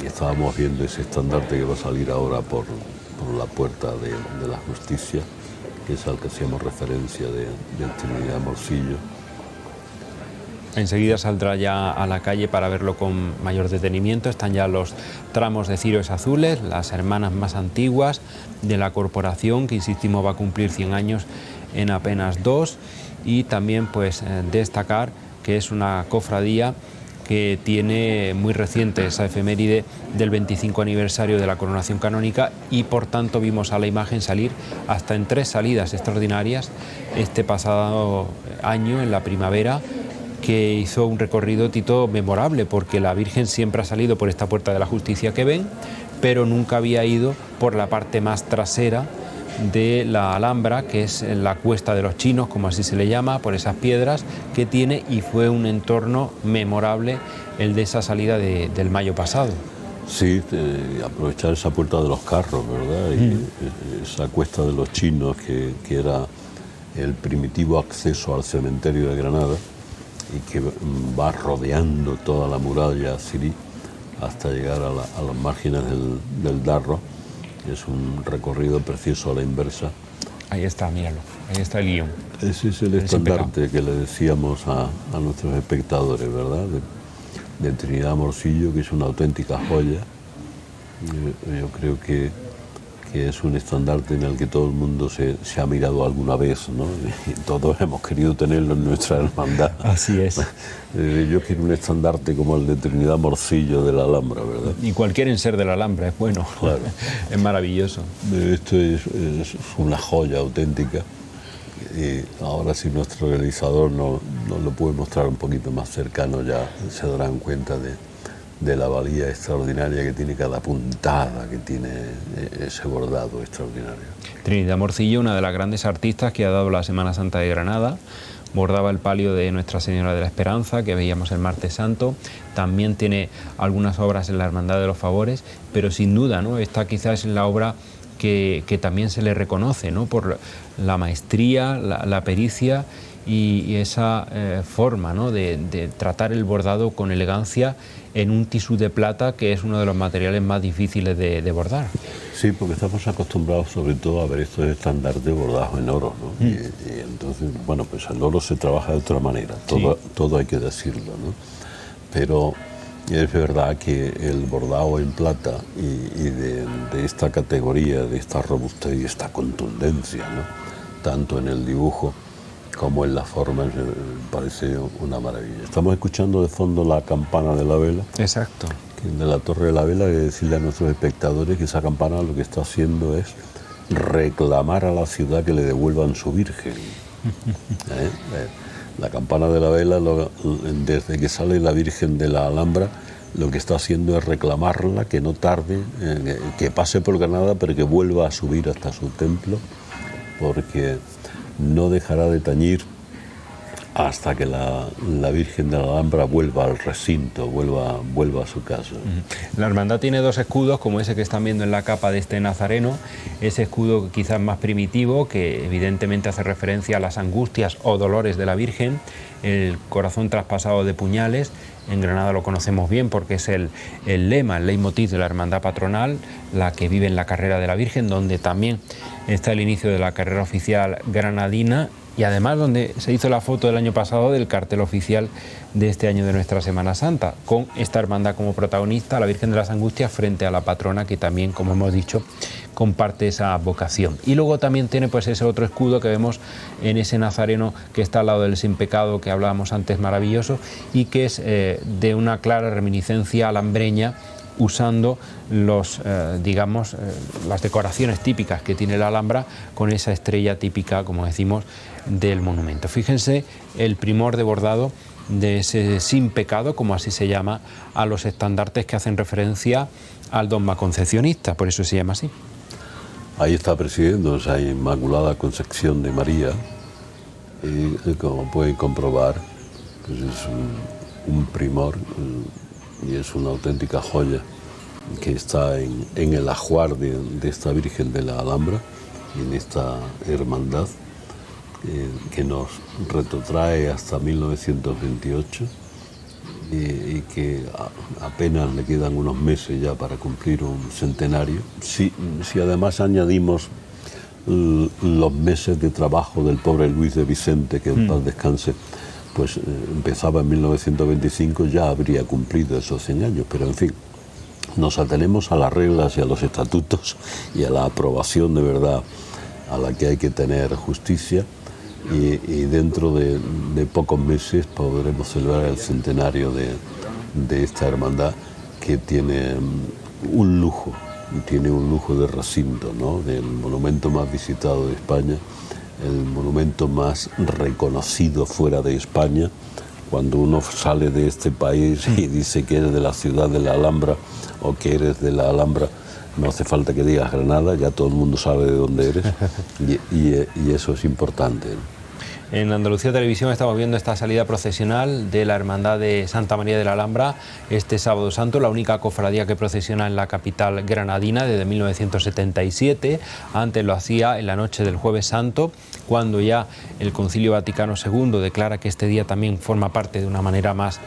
Y estábamos viendo ese estandarte que va a salir ahora por la puerta de la Justicia, que es al que hacíamos referencia de Trinidad Morcillo. Enseguida saldrá ya a la calle para verlo con mayor detenimiento. Están ya los tramos de cirios azules, las hermanas más antiguas de la corporación, que insistimos va a cumplir 100 años en apenas 2, y también pues destacar que es una cofradía que tiene muy reciente esa efeméride del 25 aniversario de la coronación canónica, y por tanto vimos a la imagen salir hasta en 3 salidas extraordinarias este pasado año, en la primavera, que hizo un recorrido, Tito, memorable, porque la Virgen siempre ha salido por esta puerta de la Justicia que ven, pero nunca había ido por la parte más trasera de la Alhambra, que es la Cuesta de los Chinos, como así se le llama, por esas piedras que tiene, y fue un entorno memorable el de esa salida del mayo pasado. Sí, aprovechar esa puerta de los carros, ¿verdad? Y esa Cuesta de los Chinos, que era el primitivo acceso al cementerio de Granada, y que va rodeando toda la muralla cirí hasta llegar a las márgenes del Darro. Es un recorrido precioso a la inversa. Ahí está, míralo, ahí está el guión. Ese es el estandarte que le decíamos a nuestros espectadores, ¿verdad? De Trinidad Morcillo, que es una auténtica joya. Yo creo que es un estandarte en el que todo el mundo se ha mirado alguna vez, ¿no? Y todos hemos querido tenerlo en nuestra hermandad. Así es. Yo quiero un estandarte como el de Trinidad Morcillo de la Alhambra, ¿verdad? Y cualquier ser de la Alhambra es bueno, claro. Es maravilloso. Esto es una joya auténtica. Y ahora, si nuestro organizador nos lo puede mostrar un poquito más cercano, ya se darán cuenta de la valía extraordinaria que tiene cada puntada, que tiene ese bordado extraordinario. Trinidad Morcillo, una de las grandes artistas que ha dado la Semana Santa de Granada, bordaba el palio de Nuestra Señora de la Esperanza, que veíamos el martes santo. También tiene algunas obras en la Hermandad de los Favores, pero sin duda, ¿no?, esta quizás es la obra que también se le reconoce, ¿no?, por la maestría, la pericia y esa forma, ¿no?, de tratar el bordado con elegancia en un tisú de plata, que es uno de los materiales más difíciles de bordar. Sí, porque estamos acostumbrados sobre todo a ver estos estandartes bordados en oro, ¿no? Y entonces, bueno, pues el oro se trabaja de otra manera, todo hay que decirlo, ¿no? Pero es verdad que el bordado en plata y de esta categoría, de esta robustez y esta contundencia, ¿no?, tanto en el dibujo como en la forma, me parece una maravilla. Estamos escuchando de fondo la campana de la vela. Exacto. De la Torre de la Vela, y decirle a nuestros espectadores que esa campana lo que está haciendo es reclamar a la ciudad que le devuelvan su Virgen. La campana de la Vela, desde que sale la Virgen de la Alhambra, lo que está haciendo es reclamarla, que no tarde, que pase por Granada, pero que vuelva a subir hasta su templo, porque no dejará de tañir hasta que la Virgen de la Alhambra vuelva al recinto, vuelva a su casa. La hermandad tiene dos escudos, como ese que están viendo en la capa de este nazareno, ese escudo quizás más primitivo, que evidentemente hace referencia a las angustias o dolores de la Virgen, el corazón traspasado de puñales. En Granada lo conocemos bien porque es el lema, el leitmotiv de la hermandad patronal, la que vive en la carrera de la Virgen, donde también está el inicio de la carrera oficial granadina, y además donde se hizo la foto del año pasado del cartel oficial de este año de nuestra Semana Santa, con esta hermandad como protagonista, la Virgen de las Angustias, frente a la patrona, que también, como hemos dicho, comparte esa vocación. Y luego también tiene pues ese otro escudo que vemos en ese nazareno que está al lado del Sin Pecado, que hablábamos antes, maravilloso, y que es de una clara reminiscencia alhambreña, usando las decoraciones típicas que tiene la Alhambra, con esa estrella típica, como decimos, del monumento. Fíjense el primor de bordado de ese Sin Pecado, como así se llama a los estandartes que hacen referencia al dogma concepcionista, por eso se llama así. Ahí está presidiendo esa Inmaculada Concepción de María, y como pueden comprobar, pues es un primor, y es una auténtica joya que está en el ajuar de esta Virgen de la Alhambra, en esta hermandad que nos retrotrae hasta 1928 y que apenas le quedan unos meses ya para cumplir un centenario. Si además añadimos los meses de trabajo del pobre Luis de Vicente, que en paz descanse, pues empezaba en 1925, ya habría cumplido esos 100 años, pero en fin, nos atenemos a las reglas y a los estatutos y a la aprobación de verdad a la que hay que tener justicia, y dentro de pocos meses podremos celebrar el centenario de esta hermandad, que tiene un lujo de recinto, ¿no?, del monumento más visitado de España, el monumento más reconocido fuera de España. Cuando uno sale de este país y dice que eres de la ciudad de la Alhambra o que eres de la Alhambra, no hace falta que digas Granada, ya todo el mundo sabe de dónde eres, y eso es importante. En Andalucía Televisión estamos viendo esta salida procesional de la Hermandad de Santa María de la Alhambra este sábado santo, la única cofradía que procesiona en la capital granadina desde 1977. Antes lo hacía en la noche del Jueves Santo, cuando ya el Concilio Vaticano II declara que este día también forma parte de una manera más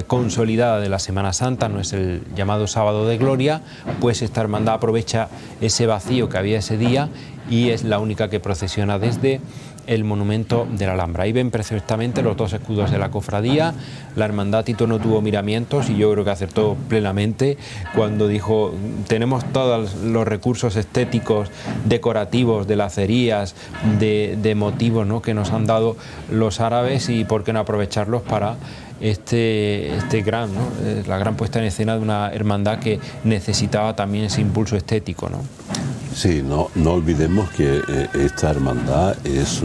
consolidada de la Semana Santa, no es el llamado Sábado de Gloria. Pues esta hermandad aprovecha ese vacío que había ese día y es la única que procesiona desde el monumento de la Alhambra. Ahí ven perfectamente los dos escudos de la cofradía. La hermandad Tito no tuvo miramientos, y yo creo que acertó plenamente cuando dijo: tenemos todos los recursos estéticos, decorativos, de lacerías, de motivos, ¿no?, que nos han dado los árabes, y por qué no aprovecharlos para la gran puesta en escena de una hermandad que necesitaba también ese impulso estético, ¿no? Sí, no olvidemos que esta hermandad es,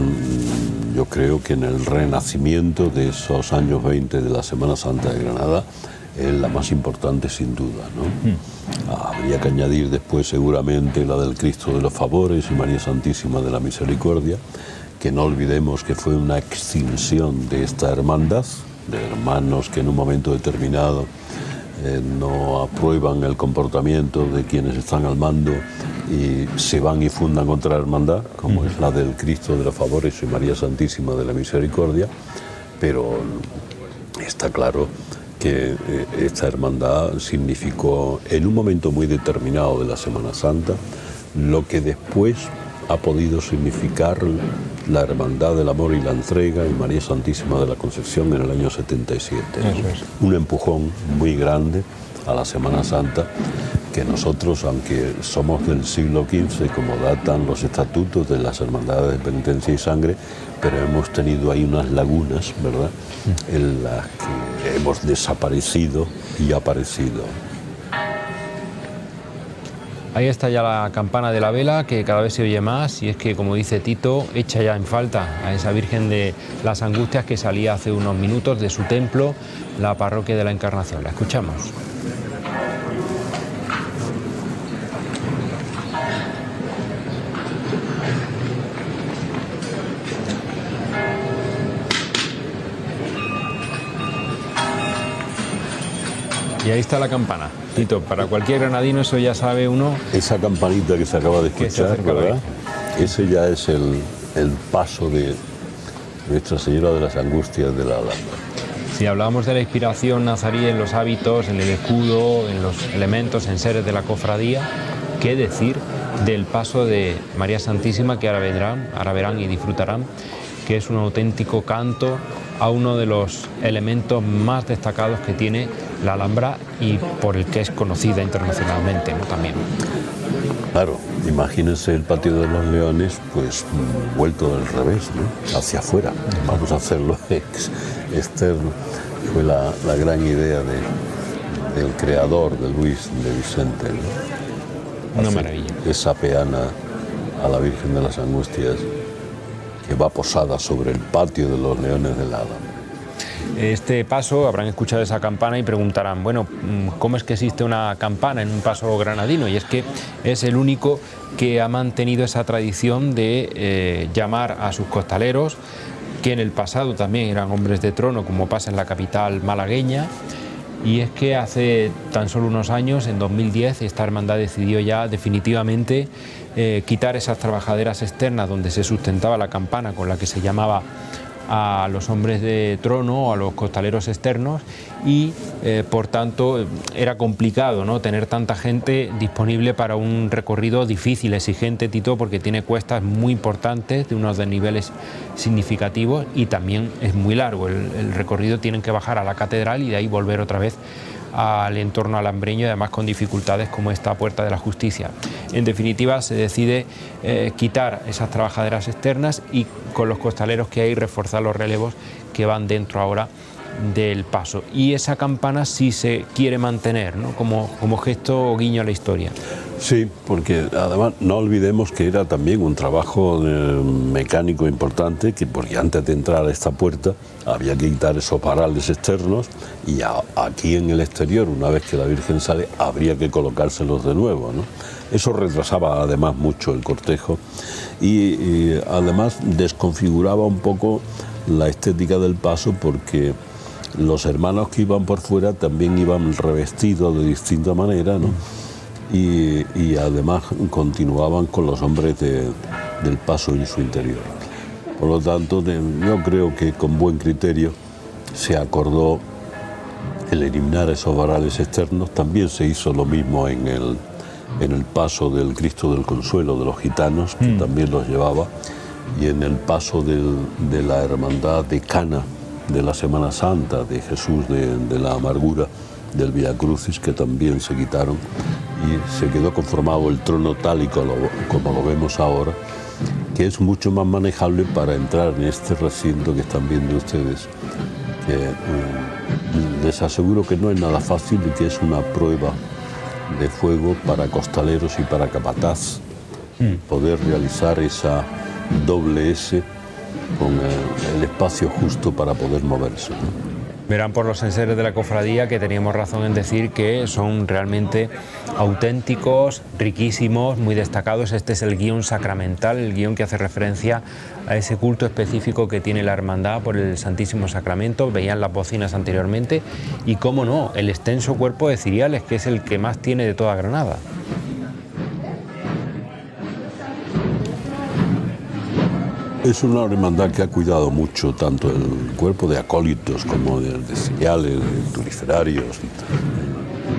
yo creo que en el renacimiento de esos años 20 de la Semana Santa de Granada, es la más importante sin duda, ¿no? Habría que añadir después seguramente la del Cristo de los Favores y María Santísima de la Misericordia, que no olvidemos que fue una extinción de esta hermandad, de hermanos que en un momento determinado no aprueban el comportamiento de quienes están al mando y se van y fundan otra hermandad, como es la del Cristo de los Favores y María Santísima de la Misericordia, pero está claro que esta hermandad significó en un momento muy determinado de la Semana Santa lo que después ha podido significar la Hermandad del Amor y la Entrega y María Santísima de la Concepción en el año 77. Eso es. Un empujón muy grande a la Semana Santa, que nosotros, aunque somos del siglo XV, como datan los estatutos de las Hermandades de Penitencia y Sangre, pero hemos tenido ahí unas lagunas, ¿verdad?, en las que hemos desaparecido y aparecido. Ahí está ya la campana de la vela, que cada vez se oye más, y es que, como dice Tito, echa ya en falta a esa Virgen de las Angustias que salía hace unos minutos de su templo, la Parroquia de la Encarnación. La escuchamos. Y ahí está la campana. Tito, para cualquier granadino eso ya sabe uno. Esa campanita que se acaba de escuchar, ¿verdad? Ese ya es el paso de Nuestra Señora de las Angustias de la Alhambra. Si hablábamos de la inspiración nazarí en los hábitos, en el escudo, en los elementos, en seres de la cofradía, ¿qué decir del paso de María Santísima, que ahora verán y disfrutarán, que es un auténtico canto a uno de los elementos más destacados que tiene la Alhambra y por el que es conocida internacionalmente, ¿no?, también? Claro, imagínense el Patio de los Leones, pues vuelto del revés, ¿no?, hacia afuera. Vamos a hacerlo externo. Fue la gran idea del creador, de Luis de Vicente, ¿no? Una maravilla. Esa peana a la Virgen de las Angustias que va posada sobre el Patio de los Leones de la Alhambra. Este paso, habrán escuchado esa campana y preguntarán, bueno, ¿cómo es que existe una campana en un paso granadino? Y es que es el único que ha mantenido esa tradición de llamar a sus costaleros, que en el pasado también eran hombres de trono, como pasa en la capital malagueña. Y es que hace tan solo unos años, en 2010, esta hermandad decidió ya definitivamente quitar esas trabajaderas externas donde se sustentaba la campana con la que se llamaba a los hombres de trono o a los costaleros externos y por tanto era complicado, ¿no?, tener tanta gente disponible para un recorrido difícil, exigente, Tito, porque tiene cuestas muy importantes de unos desniveles significativos y también es muy largo. El recorrido tienen que bajar a la catedral y de ahí volver otra vez al entorno alhambreño y además con dificultades como esta Puerta de la Justicia. En definitiva, se decide quitar esas trabajaderas externas y con los costaleros que hay reforzar los relevos que van dentro ahora del paso. Y esa campana sí se quiere mantener, ¿no?, como gesto o guiño a la historia. Sí, porque además no olvidemos que era también un trabajo mecánico importante, porque antes de entrar a esta puerta había que quitar esos varales externos y aquí en el exterior, una vez que la Virgen sale, habría que colocárselos de nuevo, ¿no? Eso retrasaba además mucho el cortejo y además desconfiguraba un poco la estética del paso, porque los hermanos que iban por fuera también iban revestidos de distinta manera, ¿no? Y además continuaban con los hombres del paso en su interior. Por lo tanto, yo creo que con buen criterio se acordó el eliminar esos varales externos. También se hizo lo mismo en el paso del Cristo del Consuelo de los gitanos, que también los llevaba, y en el paso de la Hermandad de Cana de la Semana Santa, de Jesús de la Amargura, del Vía Crucis, que también se quitaron, y se quedó conformado el trono tal y como lo vemos ahora, que es mucho más manejable para entrar en este recinto que están viendo ustedes, que les aseguro que no es nada fácil y que es una prueba de fuego para costaleros y para capataz, poder realizar esa doble S con el espacio justo para poder moverse, ¿no? Verán por los enseres de la cofradía que teníamos razón en decir que son realmente auténticos, riquísimos, muy destacados. Este es el guión sacramental, el guión que hace referencia a ese culto específico que tiene la hermandad por el Santísimo Sacramento. Veían las bocinas anteriormente y, cómo no, el extenso cuerpo de ciriales, que es el que más tiene de toda Granada. Es una hermandad que ha cuidado mucho tanto el cuerpo de acólitos como de ciriales, de turiferarios.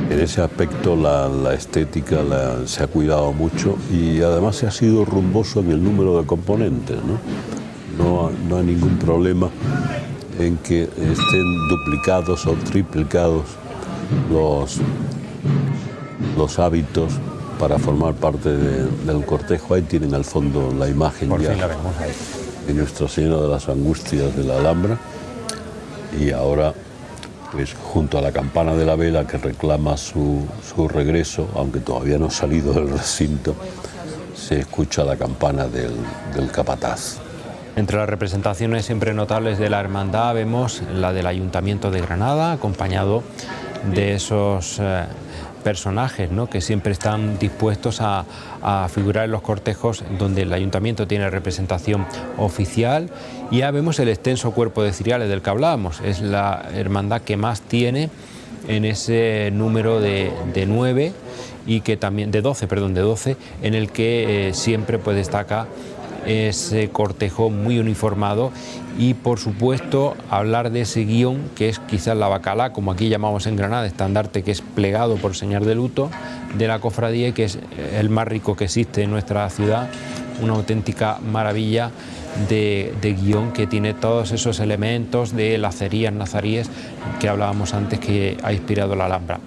En ese aspecto la estética se ha cuidado mucho y además se ha sido rumboso en el número de componentes, No hay ningún problema en que estén duplicados o triplicados los hábitos para formar parte del cortejo. Ahí tienen al fondo la imagen Por ya fin la vemos ahí, de Nuestra Señora de las Angustias de la Alhambra, y ahora pues junto a la campana de la vela que reclama su regreso, aunque todavía no ha salido del recinto, se escucha la campana del capataz. Entre las representaciones siempre notables de la hermandad vemos la del Ayuntamiento de Granada, acompañado de esos personajes, que siempre están dispuestos a figurar en los cortejos donde el ayuntamiento tiene representación oficial. Y ya vemos el extenso cuerpo de ciriales del que hablábamos. Es la hermandad que más tiene en ese número de 9 y que también de 12, en el que siempre pues destaca ese cortejo muy uniformado. Y por supuesto hablar de ese guión que es quizás la bacalá, como aquí llamamos en Granada, estandarte que es plegado por señal de luto de la cofradía y que es el más rico que existe en nuestra ciudad, una auténtica maravilla de guión que tiene todos esos elementos de lacerías nazaríes que hablábamos antes, que ha inspirado la Alhambra.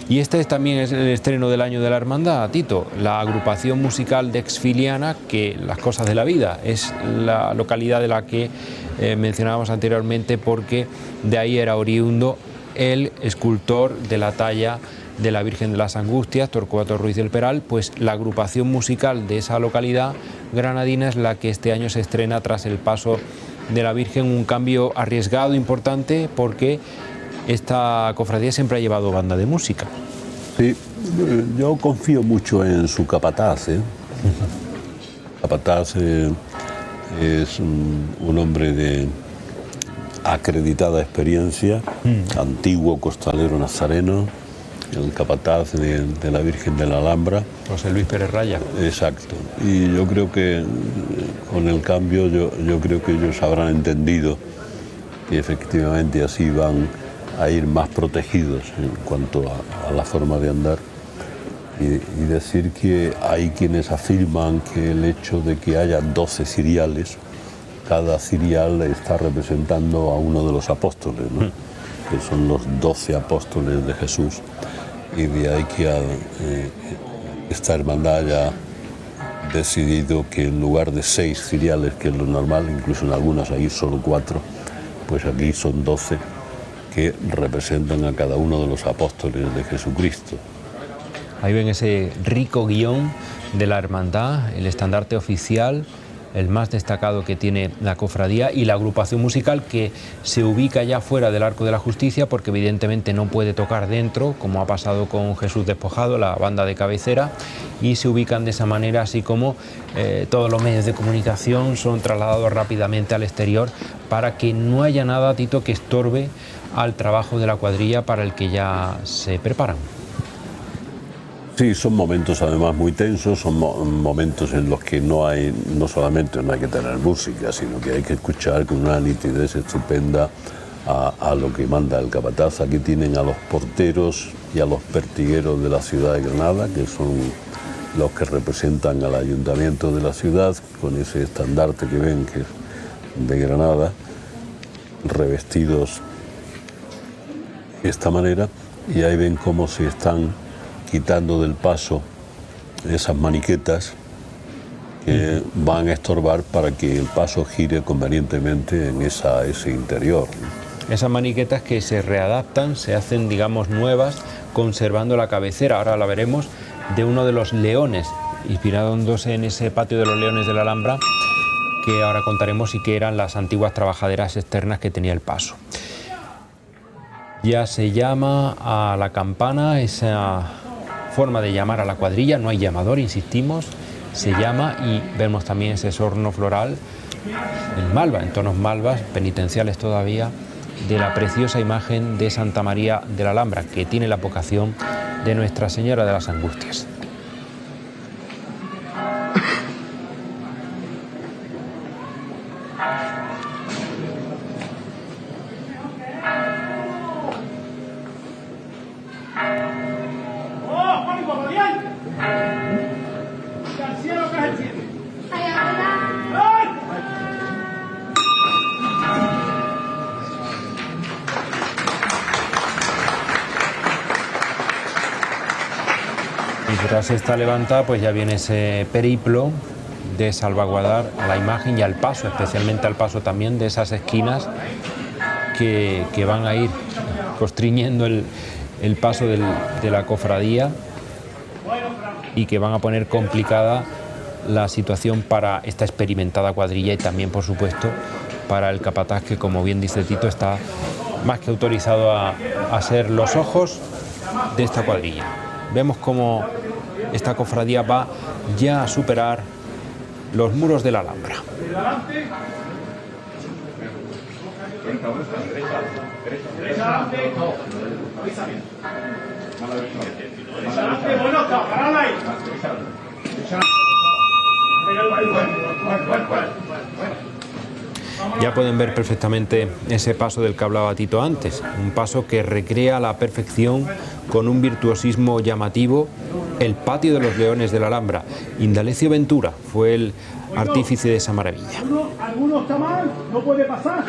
Y este también es el estreno del año de la hermandad, Tito, la agrupación musical de Exfiliana, que Las Cosas de la Vida es la localidad de la que mencionábamos anteriormente, porque de ahí era oriundo el escultor de la talla de la Virgen de las Angustias, Torcuato Ruiz del Peral. Pues la agrupación musical de esa localidad granadina es la que este año se estrena tras el paso de la Virgen, un cambio arriesgado, importante, porque esta cofradía siempre ha llevado banda de música. Sí, yo confío mucho en su capataz. Capataz es un hombre de acreditada experiencia, antiguo costalero nazareno, el capataz de la Virgen de la Alhambra. José Luis Pérez Raya. Exacto. Y yo creo que con el cambio, yo creo que ellos habrán entendido que efectivamente así van a ir más protegidos en cuanto a la forma de andar. Y decir que hay quienes afirman que el hecho de que haya 12 ciriales, cada cirial está representando a uno de los apóstoles, que son los 12 apóstoles de Jesús, y de ahí que esta hermandad haya decidido que en lugar de 6 ciriales, que es lo normal, incluso en algunas hay solo 4, pues aquí son 12 que representan a cada uno de los apóstoles de Jesucristo. Ahí ven ese rico guión de la hermandad, el estandarte oficial, el más destacado que tiene la cofradía, y la agrupación musical que se ubica ya fuera del Arco de la Justicia, porque evidentemente no puede tocar dentro, como ha pasado con Jesús Despojado, la banda de cabecera, y se ubican de esa manera, así como todos los medios de comunicación son trasladados rápidamente al exterior para que no haya nada, Tito, que estorbe al trabajo de la cuadrilla para el que ya se preparan. Sí, son momentos además muy tensos, son momentos en los que no solamente no hay que tener música, sino que hay que escuchar con una nitidez estupenda a lo que manda el capataz. Aquí tienen a los porteros y a los pertigueros de la ciudad de Granada, que son los que representan al ayuntamiento de la ciudad, con ese estandarte que ven que es de Granada, revestidos de esta manera, y ahí ven cómo se están quitando del paso esas maniquetas que van a estorbar para que el paso gire convenientemente en ese interior. Esas maniquetas que se readaptan, se hacen, digamos, nuevas, conservando la cabecera, ahora la veremos, de uno de los leones, inspirándose en ese patio de los leones de la Alhambra, que ahora contaremos, y que eran las antiguas trabajaderas externas que tenía el paso. Ya se llama a la campana, esa forma de llamar a la cuadrilla, no hay llamador, insistimos, se llama, y vemos también ese sorno floral en malva, en tonos malvas, penitenciales todavía, de la preciosa imagen de Santa María de la Alhambra, que tiene la vocación de Nuestra Señora de las Angustias. Y tras esta levantada, pues ya viene ese periplo de salvaguardar a la imagen y al paso, especialmente al paso también de esas esquinas que van a ir constriñendo el paso de la cofradía y que van a poner complicada la situación para esta experimentada cuadrilla y también, por supuesto, para el capataz, que, como bien dice Tito, está más que autorizado a ser los ojos de esta cuadrilla. Vemos cómo esta cofradía va ya a superar los muros de la Alhambra. Ya pueden ver perfectamente ese paso del que hablaba Tito antes, un paso que recrea a la perfección, con un virtuosismo llamativo, el patio de los leones de la Alhambra. Indalecio Ventura fue el artífice de esa maravilla. ¿Alguno está mal? ¿No puede pasar?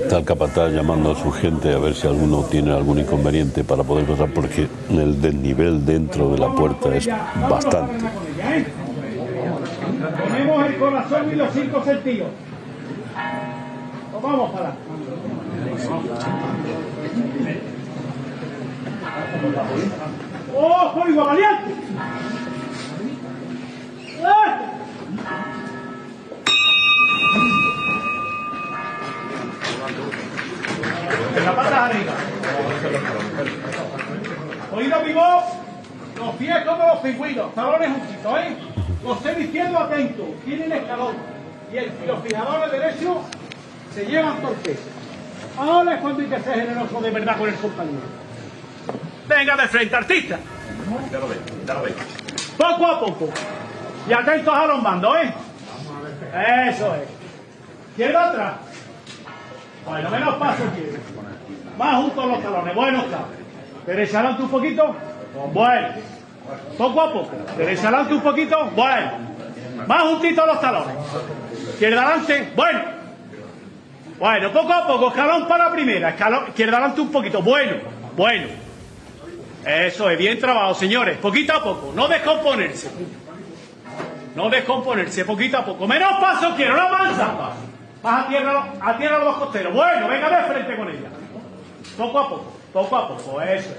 Está el capataz llamando a su gente a ver si alguno tiene algún inconveniente para poder pasar, porque el desnivel dentro de la puerta es bastante. Ponemos el corazón y los 5 sentidos. Pues vamos para. ¡Oh, código valiente! La pata arriba. Oído vivo, los pies como los pingüinos, talones juntitos, ¿eh? Costero izquierdo atento, tienen escalón. Y los fijadores derechos se llevan torques. Ahora es cuando hay que ser generoso de verdad con el compañero. Venga de frente, artista. Ya lo ve. Poco a poco. Y atentos a los mandos, ¿eh? Eso es. Izquierda atrás. Bueno, menos paso izquierdo. Más juntos los talones. Bueno está. Derecha adelante un poquito. Bueno. Poco a poco. Derecha adelante un poquito. Bueno. Más juntitos los talones. Izquierda adelante. Bueno. Bueno, poco a poco. Escalón para la primera. Escalón. Izquierda adelante un poquito. Bueno. Eso es. Bien trabajado, señores. Poquito a poco. No descomponerse. Poquito a poco. Menos paso quiero. No avanza. Más a tierra los dos costeros. Bueno, venga de frente con ella. Poco a poco, eso.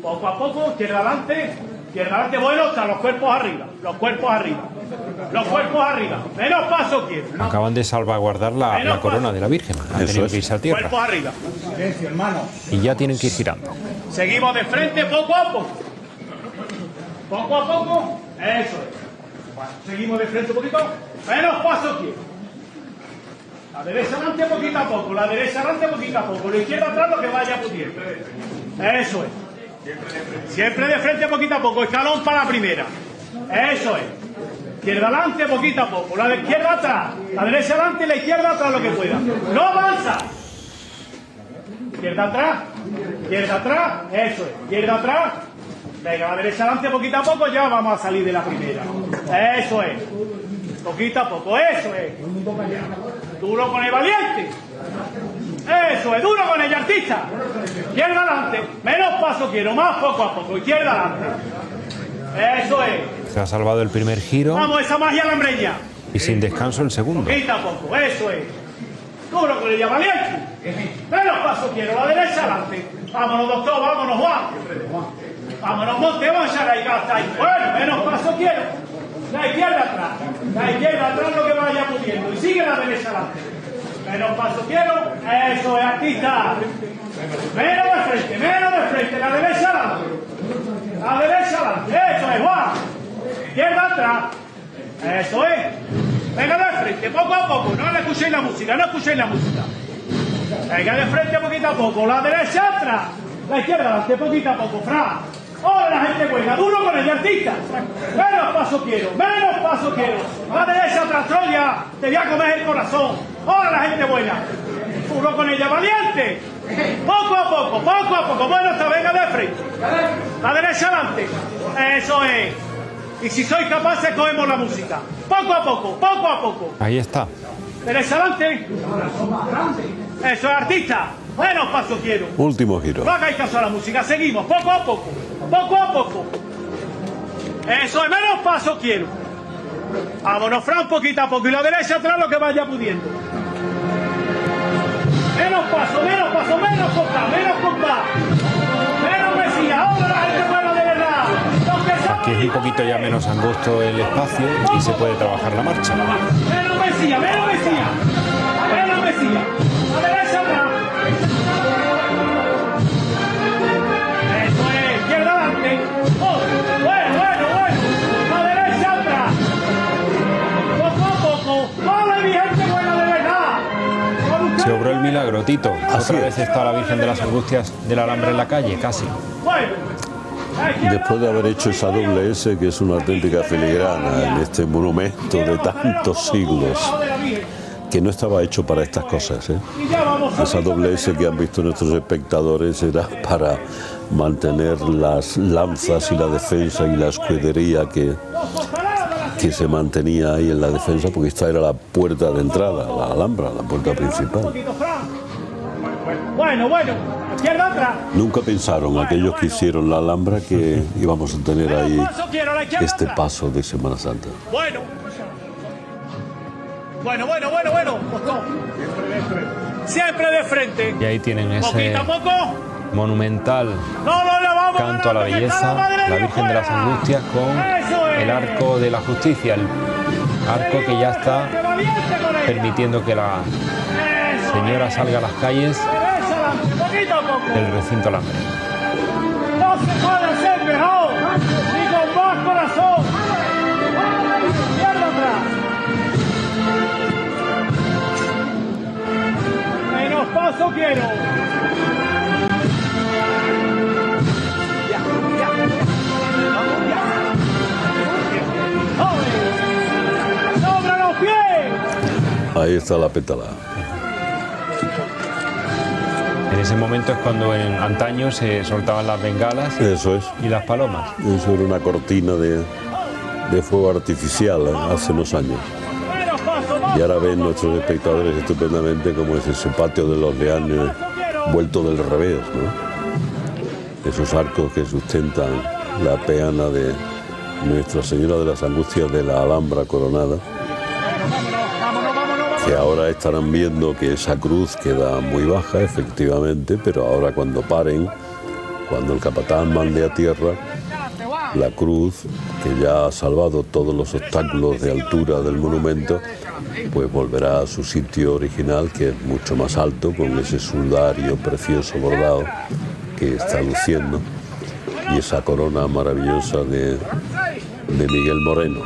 Poco a poco, izquierda adelante, bueno, hasta los cuerpos arriba. Menos paso quiero. Acaban de salvaguardar la corona de la Virgen. Han tenido que irse a tierra. Cuerpos arriba. Silencio, hermano. Y ya tienen que ir girando. Seguimos de frente, poco a poco. Eso es. Bueno, seguimos de frente un poquito. Menos paso quiero. La derecha adelante poquito a poco, la izquierda atrás lo que vaya pudiendo. Eso es. Siempre de frente poquito a poco, escalón para la primera. Eso es. Izquierda adelante poquito a poco, la de izquierda atrás, la derecha adelante y la izquierda atrás lo que pueda. ¡No avanza! Izquierda atrás, eso es. Izquierda atrás. Venga, la derecha adelante poquito a poco, ya vamos a salir de la primera. Eso es. Poquito a poco, eso es. Duro con el valiente. Eso es, duro con el artista. Izquierda adelante. Menos paso quiero, más poco a poco. Izquierda adelante. Eso es. Se ha salvado el primer giro. Vamos, esa magia alhambreña. Y sin descanso el segundo. Poquito a poco, eso es. Duro con ella, valiente. Menos paso quiero, la derecha adelante. Vámonos, doctor, vámonos, Juan. Vámonos, Monte, vamos a echar ahí, hasta ahí. Bueno, menos paso quiero. La izquierda atrás lo que vaya pudiendo. Y sigue la derecha adelante. Menos paso quiero. Eso es, artista. Menos de frente, la derecha adelante. La derecha adelante, eso es, Juan. Izquierda atrás. Eso es. Venga de frente, poco a poco. No le escuchéis la música, no escuchéis la música. Venga de frente poquito a poco. La derecha atrás. La izquierda adelante, poquito a poco, Fran. Ahora la gente juega, duro con el artista. Menos paso quiero. La derecha atrás, Troya. Te voy a comer el corazón. Ahora la gente buena. Duro con ella, valiente. Poco a poco. Bueno, está, venga de frente. La derecha adelante. Eso es. Y si sois capaces, cogemos la música. Poco a poco. Ahí está. Derecha adelante. Eso es, artista. Menos paso quiero. Último giro. No hagáis caso a la música, seguimos, poco a poco. Eso es, menos paso quiero. Vámonos, Fran, poquito a poco. Y la derecha atrás lo que vaya pudiendo. Menos paso, menos compás. Menos Mesías, ahora la gente buena de verdad. Aquí es un poquito ya menos angosto el espacio y se puede trabajar la marcha. Menos Mesías. La derecha atrás. Eso es, izquierda adelante. Bueno. La derecha atrás. Poco a poco. Vale, mi gente buena de verdad. Se obró el milagro, Tito. Otra vez está la Virgen de las Angustias del Alhambra en la calle, casi. Bueno. Después de haber hecho esa doble S, que es una auténtica filigrana en este monumento de tantos siglos, que no estaba hecho para estas cosas, ¿eh? Esa doble S que han visto nuestros espectadores era para mantener las lanzas y la defensa y la escudería que se mantenía ahí en la defensa, porque esta era la puerta de entrada, la Alhambra, la puerta principal. Bueno, izquierda atrás. Nunca pensaron aquellos que hicieron la Alhambra que íbamos a tener ahí este paso de Semana Santa. Bueno. Siempre de frente. Y ahí tienen ese Poquito a poco. monumental canto a la belleza, la Virgen de las Angustias con el arco de la justicia, el arco que ya está permitiendo que la señora salga a las calles del recinto alambrero. No se puede hacer mejor, ni con más corazón. Izquierda atrás. Menos paso quiero. ¡Sobre los pies! Ahí está la pétala. En ese momento es cuando en antaño se soltaban las bengalas Eso es. y las palomas. Eso era una cortina de fuego artificial hace unos años. Y ahora ven nuestros espectadores estupendamente cómo es ese patio de los Leones vuelto del revés, ¿no? Esos arcos que sustentan la peana de Nuestra Señora de las Angustias de la Alhambra coronada, que ahora estarán viendo que esa cruz queda muy baja, efectivamente, pero ahora cuando paren, cuando el capataz mande a tierra, la cruz, que ya ha salvado todos los obstáculos de altura del monumento, pues volverá a su sitio original, que es mucho más alto, con ese sudario precioso bordado que está luciendo, y esa corona maravillosa de Miguel Moreno.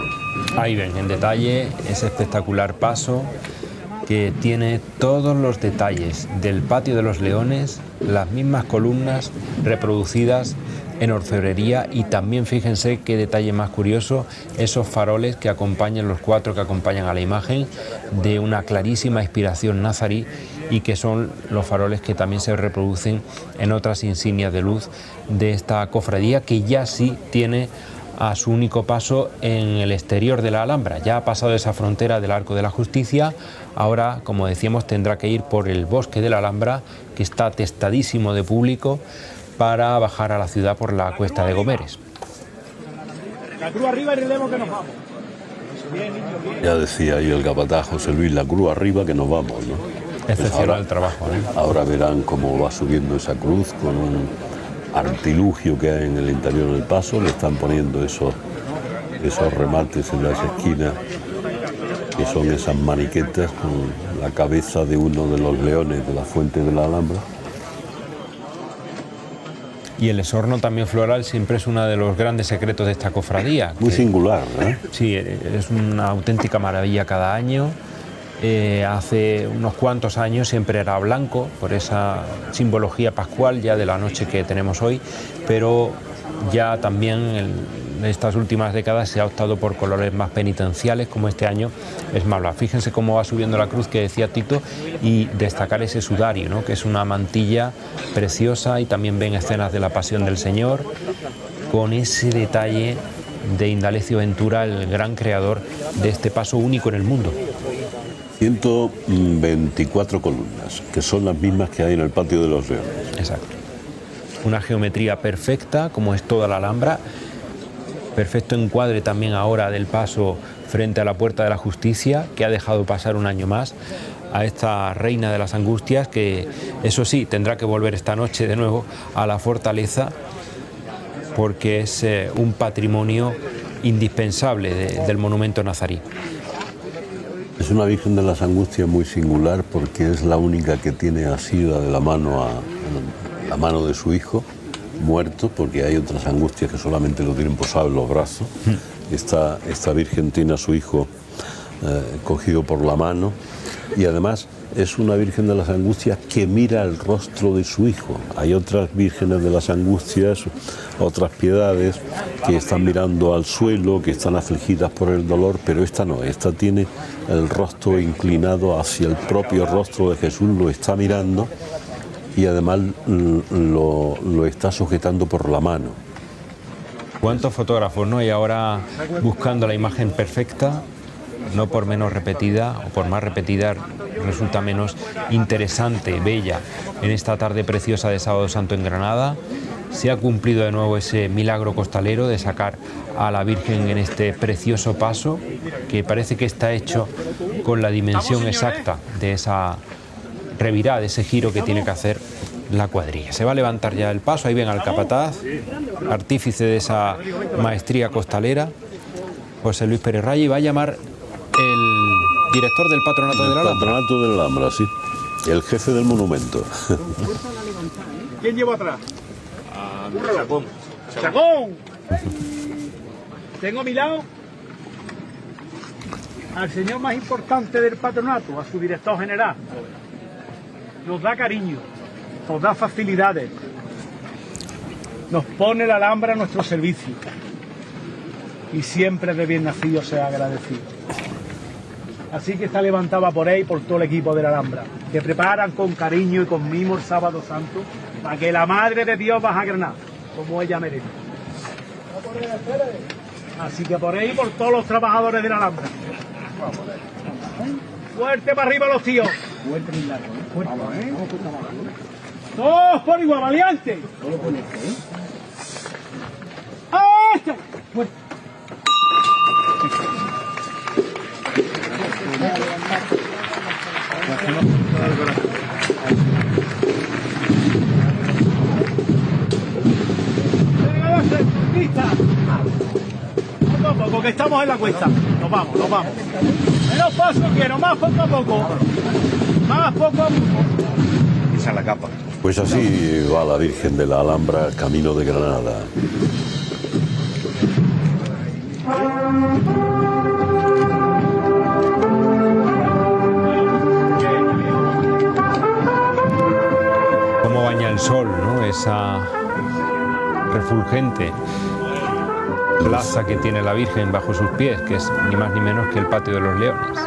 Ahí ven en detalle ese espectacular paso que tiene todos los detalles del Patio de los Leones, las mismas columnas reproducidas en orfebrería, y también fíjense qué detalle más curioso, esos faroles que acompañan, los 4 que acompañan a la imagen, de una clarísima inspiración nazarí, y que son los faroles que también se reproducen en otras insignias de luz de esta cofradía, que ya sí tiene a su único paso en el exterior de la Alhambra. Ya ha pasado esa frontera del Arco de la Justicia, ahora, como decíamos, tendrá que ir por el bosque de la Alhambra, que está atestadísimo de público, para bajar a la ciudad por la Cuesta de Gomeres. La cruz arriba y relevo que nos vamos. Ya decía ahí el capataz José Luis, la cruz arriba que nos vamos, ¿no? Excepcional el trabajo, ¿eh? Ahora verán cómo va subiendo esa cruz con un artilugio que hay en el interior del paso, le están poniendo esos remates en las esquinas, que son esas maniquetas con la cabeza de uno de los leones de la Fuente de la Alhambra. Y el esorno también floral siempre es uno de los grandes secretos de esta cofradía. Muy singular, ¿eh? Sí, es una auténtica maravilla cada año. Hace unos cuantos años siempre era blanco, por esa simbología pascual ya de la noche que tenemos hoy, pero ya también en estas últimas décadas se ha optado por colores más penitenciales, como este año es más blanco. Fíjense cómo va subiendo la cruz que decía Tito, y destacar ese sudario, ¿no?, que es una mantilla preciosa, y también ven escenas de la Pasión del Señor, con ese detalle de Indalecio Ventura, el gran creador de este paso único en el mundo. 124 columnas, que son las mismas que hay en el Patio de los Leones. Exacto. Una geometría perfecta, como es toda la Alhambra. Perfecto encuadre también ahora del paso frente a la Puerta de la Justicia, que ha dejado pasar un año más a esta reina de las angustias, que eso sí, tendrá que volver esta noche de nuevo a la fortaleza, porque es un patrimonio indispensable del monumento nazarí. Es una Virgen de las Angustias muy singular, porque es la única que tiene asida de la mano a la mano de su hijo muerto, porque hay otras angustias que solamente lo tienen posado en los brazos. Esta Virgen tiene a su hijo cogido por la mano, y además es una Virgen de las Angustias que mira el rostro de su hijo. Hay otras vírgenes de las Angustias, otras piedades, que están mirando al suelo, que están afligidas por el dolor, pero esta no, esta tiene el rostro inclinado hacia el propio rostro de Jesús, lo está mirando, y además lo está sujetando por la mano. ¿Cuántos fotógrafos, no? Y ahora buscando la imagen perfecta, no por menos repetida o por más repetida, resulta menos interesante, bella, en esta tarde preciosa de Sábado Santo en Granada. Se ha cumplido de nuevo ese milagro costalero de sacar a la Virgen en este precioso paso, que parece que está hecho con la dimensión exacta de esa revirada, de ese giro que tiene que hacer la cuadrilla. Se va a levantar ya el paso, ahí ven al capataz, artífice de esa maestría costalera, José Luis Pérez Raya, y va a llamar el director del Patronato de la Alhambra. Patronato de la Alhambra, sí. El jefe del monumento. ¿Quién lleva atrás? Chacón. ¡Chacón! Tengo a mi lado al señor más importante del patronato, a su director general. Nos da cariño, nos da facilidades, nos pone la Alhambra a nuestro servicio, y siempre de bien nacido sea agradecido. Así que está levantada por él y por todo el equipo de la Alhambra, que preparan con cariño y con mimo el Sábado Santo para que la Madre de Dios baje a Granada, como ella merece. Así que por ahí, por todos los trabajadores de la Alhambra. Fuerte para arriba los tíos. Fuerte y largo, ¿eh? Fuerte, ¿eh? Todos por igual, valiente. ¡Ah, este! Fuerte. Poco a poco, que estamos en la cuesta. Nos vamos, nos vamos. Menos paso quiero, más poco a poco. Más poco a poco. Esa es la capa. Pues así va la Virgen de la Alhambra, camino de Granada. Cómo baña el sol, ¿no? Esa refulgente plaza que tiene la Virgen bajo sus pies, que es ni más ni menos que el Patio de los Leones.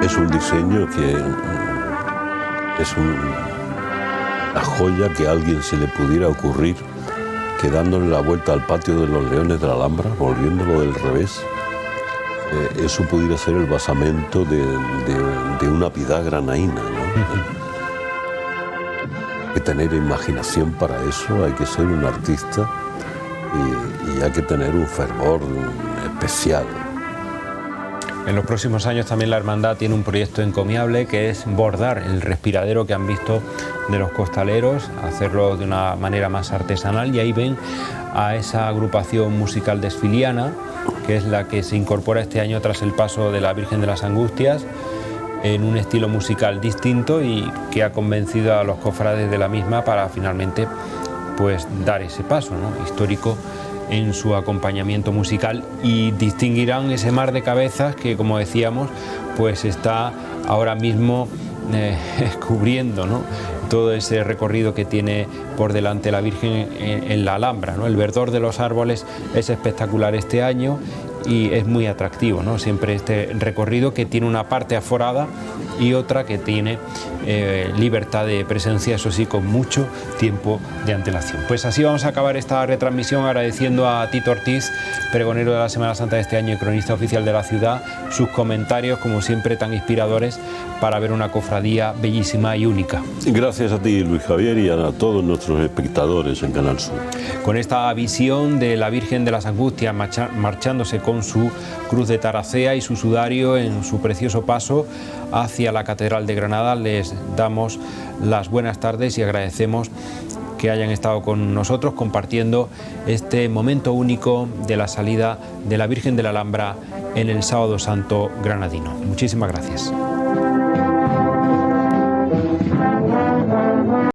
Es un diseño que es una joya que a alguien se le pudiera ocurrir, que dándole la vuelta al Patio de los Leones de la Alhambra, volviéndolo del revés, eso pudiera ser el basamento de una piedad granaína, ¿no? Hay que tener imaginación para eso, hay que ser un artista y hay que tener un fervor especial. En los próximos años también la Hermandad tiene un proyecto encomiable, que es bordar el respiradero que han visto de los costaleros, hacerlo de una manera más artesanal, y ahí ven a esa agrupación musical desfiliana que es la que se incorpora este año tras el paso de la Virgen de las Angustias, en un estilo musical distinto y que ha convencido a los cofrades de la misma para finalmente pues dar ese paso, ¿no?, histórico en su acompañamiento musical, y distinguirán ese mar de cabezas que, como decíamos, pues está ahora mismo cubriendo, ¿no?, todo ese recorrido que tiene por delante la Virgen en la Alhambra, ¿no? El verdor de los árboles es espectacular este año y es muy atractivo, ¿no?, siempre este recorrido que tiene una parte aforada y otra que tiene libertad de presencia, eso sí, con mucho tiempo de antelación. Pues así vamos a acabar esta retransmisión agradeciendo a Tito Ortiz, pregonero de la Semana Santa de este año y cronista oficial de la ciudad, sus comentarios, como siempre, tan inspiradores para ver una cofradía bellísima y única. Gracias a ti, Luis Javier, y a todos nuestros espectadores en Canal Sur. Con esta visión de la Virgen de las Angustias marchándose con su cruz de taracea y su sudario en su precioso paso hacia la Catedral de Granada, les damos las buenas tardes y agradecemos que hayan estado con nosotros compartiendo este momento único de la salida de la Virgen de la Alhambra en el Sábado Santo granadino. Muchísimas gracias.